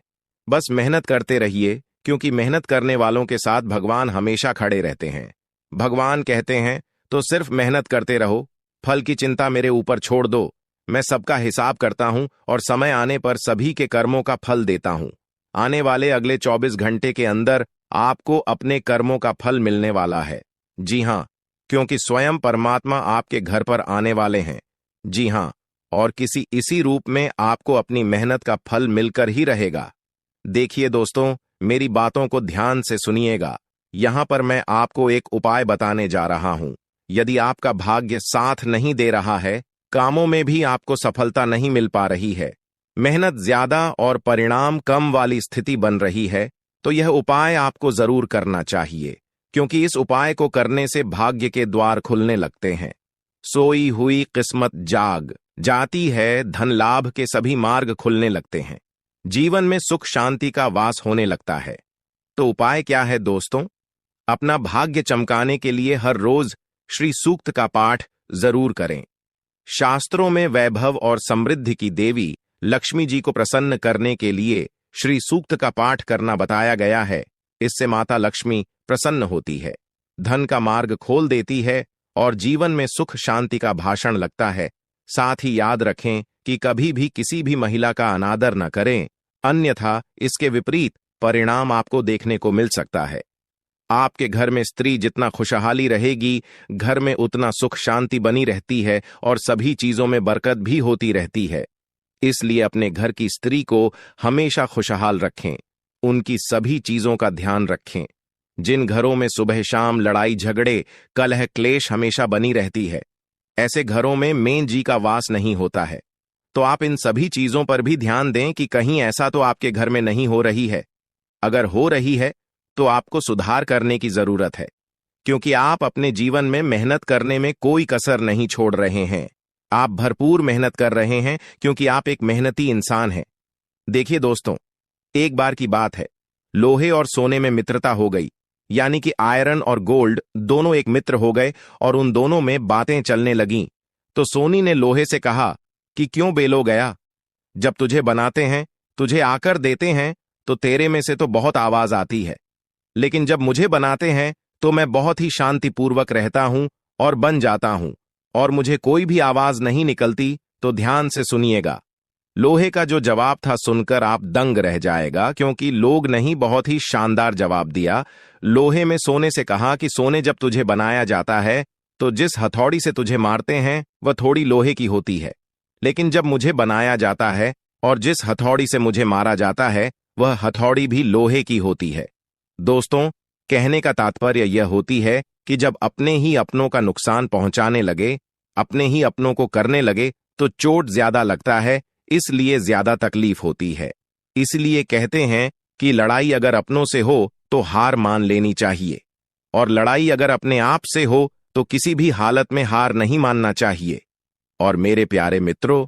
बस मेहनत करते रहिए, क्योंकि मेहनत करने वालों के साथ भगवान हमेशा खड़े रहते हैं। भगवान कहते हैं तो सिर्फ मेहनत करते रहो, फल की चिंता मेरे ऊपर छोड़ दो। मैं सबका हिसाब करता हूं और समय आने पर सभी के कर्मों का फल देता हूं। आने वाले अगले 24 घंटे के अंदर आपको अपने कर्मों का फल मिलने वाला है। जी हां, क्योंकि स्वयं परमात्मा आपके घर पर आने वाले हैं। जी हां, और किसी इसी रूप में आपको अपनी मेहनत का फल मिलकर ही रहेगा। देखिए दोस्तों, मेरी बातों को ध्यान से सुनिएगा। यहां पर मैं आपको एक उपाय बताने जा रहा हूं। यदि आपका भाग्य साथ नहीं दे रहा है, कामों में भी आपको सफलता नहीं मिल पा रही है, मेहनत ज्यादा और परिणाम कम वाली स्थिति बन रही है, तो यह उपाय आपको जरूर करना चाहिए, क्योंकि इस उपाय को करने से भाग्य के द्वार खुलने लगते हैं। सोई हुई किस्मत जाग जाती है, धन लाभ के सभी मार्ग खुलने लगते हैं, जीवन में सुख शांति का वास होने लगता है। तो उपाय क्या है दोस्तों? अपना भाग्य चमकाने के लिए हर रोज श्री सूक्त का पाठ जरूर करें। शास्त्रों में वैभव और समृद्धि की देवी लक्ष्मी जी को प्रसन्न करने के लिए श्री सूक्त का पाठ करना बताया गया है। इससे माता लक्ष्मी प्रसन्न होती है, धन का मार्ग खोल देती है और जीवन में सुख शांति का भाषण लगता है। साथ ही याद रखें कि कभी भी किसी भी महिला का अनादर न करें, अन्यथा इसके विपरीत परिणाम आपको देखने को मिल सकता है। आपके घर में स्त्री जितना खुशहाली रहेगी, घर में उतना सुख शांति बनी रहती है और सभी चीजों में बरकत भी होती रहती है। इसलिए अपने घर की स्त्री को हमेशा खुशहाल रखें, उनकी सभी चीजों का ध्यान रखें। जिन घरों में सुबह शाम लड़ाई झगड़े कलह क्लेश हमेशा बनी रहती है, ऐसे घरों में मेन जी का वास नहीं होता है। तो आप इन सभी चीजों पर भी ध्यान दें कि कहीं ऐसा तो आपके घर में नहीं हो रही है। अगर हो रही है तो आपको सुधार करने की जरूरत है, क्योंकि आप अपने जीवन में मेहनत करने में कोई कसर नहीं छोड़ रहे हैं। आप भरपूर मेहनत कर रहे हैं, क्योंकि आप एक मेहनती इंसान हैं। देखिए दोस्तों, एक बार की बात है, लोहे और सोने में मित्रता हो गई, यानी कि आयरन और गोल्ड दोनों एक मित्र हो गए और उन दोनों में बातें चलने लगीं। तो सोनी ने लोहे से कहा कि क्यों बेलो गया, जब तुझे बनाते हैं, तुझे आकर देते हैं, तो तेरे में से तो बहुत आवाज आती है, लेकिन जब मुझे बनाते हैं तो मैं बहुत ही शांतिपूर्वक रहता हूं और बन जाता हूं, और मुझे कोई भी आवाज नहीं निकलती। तो ध्यान से सुनिएगा। लोहे का जो जवाब था सुनकर आप दंग रह जाएगा, क्योंकि लोग नहीं, बहुत ही शानदार जवाब दिया। लोहे में सोने से कहा कि सोने, जब तुझे बनाया जाता है तो जिस हथौड़ी से तुझे मारते हैं वह थोड़ी लोहे की होती है, लेकिन जब मुझे बनाया जाता है और जिस हथौड़ी से मुझे मारा जाता है वह हथौड़ी भी लोहे की होती है। दोस्तों, कहने का तात्पर्य यह होती है कि जब अपने ही अपनों का नुकसान पहुंचाने लगे, अपने ही अपनों को करने लगे, तो चोट ज्यादा लगता है, इसलिए ज्यादा तकलीफ होती है। इसलिए कहते हैं कि लड़ाई अगर अपनों से हो तो हार मान लेनी चाहिए, और लड़ाई अगर अपने आप से हो तो किसी भी हालत में हार नहीं मानना चाहिए। और मेरे प्यारे मित्रों,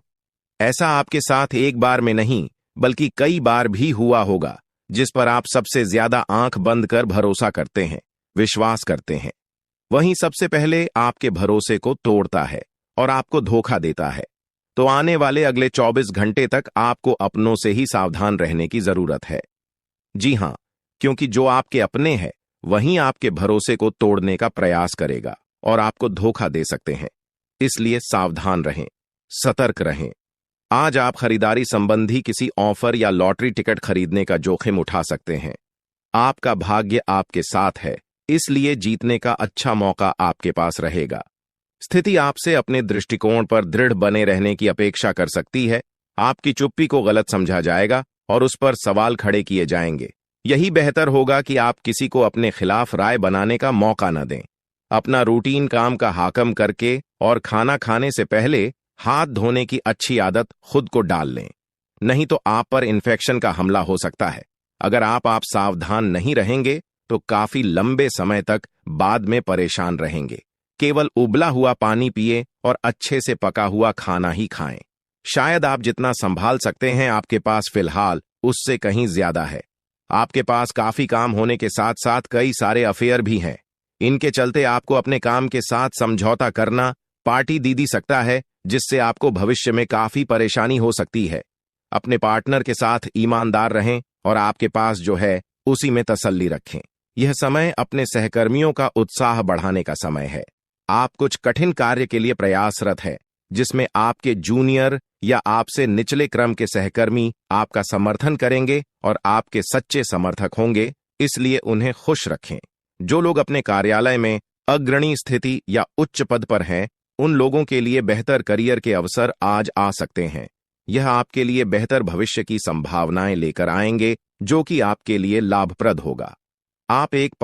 ऐसा आपके साथ एक बार में नहीं बल्कि कई बार भी हुआ होगा, जिस पर आप सबसे ज्यादा आंख बंद कर भरोसा करते हैं, विश्वास करते हैं। वहीं सबसे पहले आपके भरोसे को तोड़ता है और आपको धोखा देता है। तो आने वाले अगले 24 घंटे तक आपको अपनों से ही सावधान रहने की जरूरत है। जी हां, क्योंकि जो आपके अपने हैं वहीं आपके भरोसे को तोड़ने का प्रयास करेगा और आपको धोखा दे सकते हैं। इसलिए सावधान रहें, सतर्क रहें। आज आप खरीदारी संबंधी किसी ऑफर या लॉटरी टिकट खरीदने का जोखिम उठा सकते हैं। आपका भाग्य आपके साथ है, इसलिए जीतने का अच्छा मौका आपके पास रहेगा। स्थिति आपसे अपने दृष्टिकोण पर दृढ़ बने रहने की अपेक्षा कर सकती है। आपकी चुप्पी को गलत समझा जाएगा और उस पर सवाल खड़े किए जाएंगे। यही बेहतर होगा कि आप किसी को अपने खिलाफ राय बनाने का मौका न दें। अपना रूटीन काम का हाकम करके और खाना खाने से पहले हाथ धोने की अच्छी आदत खुद को डाल लें, नहीं तो आप पर इन्फेक्शन का हमला हो सकता है। अगर आप सावधान नहीं रहेंगे तो काफी लंबे समय तक बाद में परेशान रहेंगे। केवल उबला हुआ पानी पिए और अच्छे से पका हुआ खाना ही खाएं। शायद आप जितना संभाल सकते हैं आपके पास फिलहाल उससे कहीं ज्यादा है। आपके पास काफी काम होने के साथ साथ कई सारे अफेयर भी हैं। इनके चलते आपको अपने काम के साथ समझौता करना पार्टी दी सकता है, जिससे आपको भविष्य में काफी परेशानी हो सकती है। अपने पार्टनर के साथ ईमानदार रहें और आपके पास जो है उसी में तसल्ली रखें। यह समय अपने सहकर्मियों का उत्साह बढ़ाने का समय है। आप कुछ कठिन कार्य के लिए प्रयासरत है, जिसमें आपके जूनियर या आपसे निचले क्रम के सहकर्मी आपका समर्थन करेंगे और आपके सच्चे समर्थक होंगे, इसलिए उन्हें खुश रखें। जो लोग अपने कार्यालय में अग्रणी स्थिति या उच्च पद पर हैं, उन लोगों के लिए बेहतर करियर के अवसर आज आ सकते हैं। यह आपके लिए बेहतर भविष्य की संभावनाएं लेकर आएंगे, जो कि आपके लिए लाभप्रद होगा। आप एक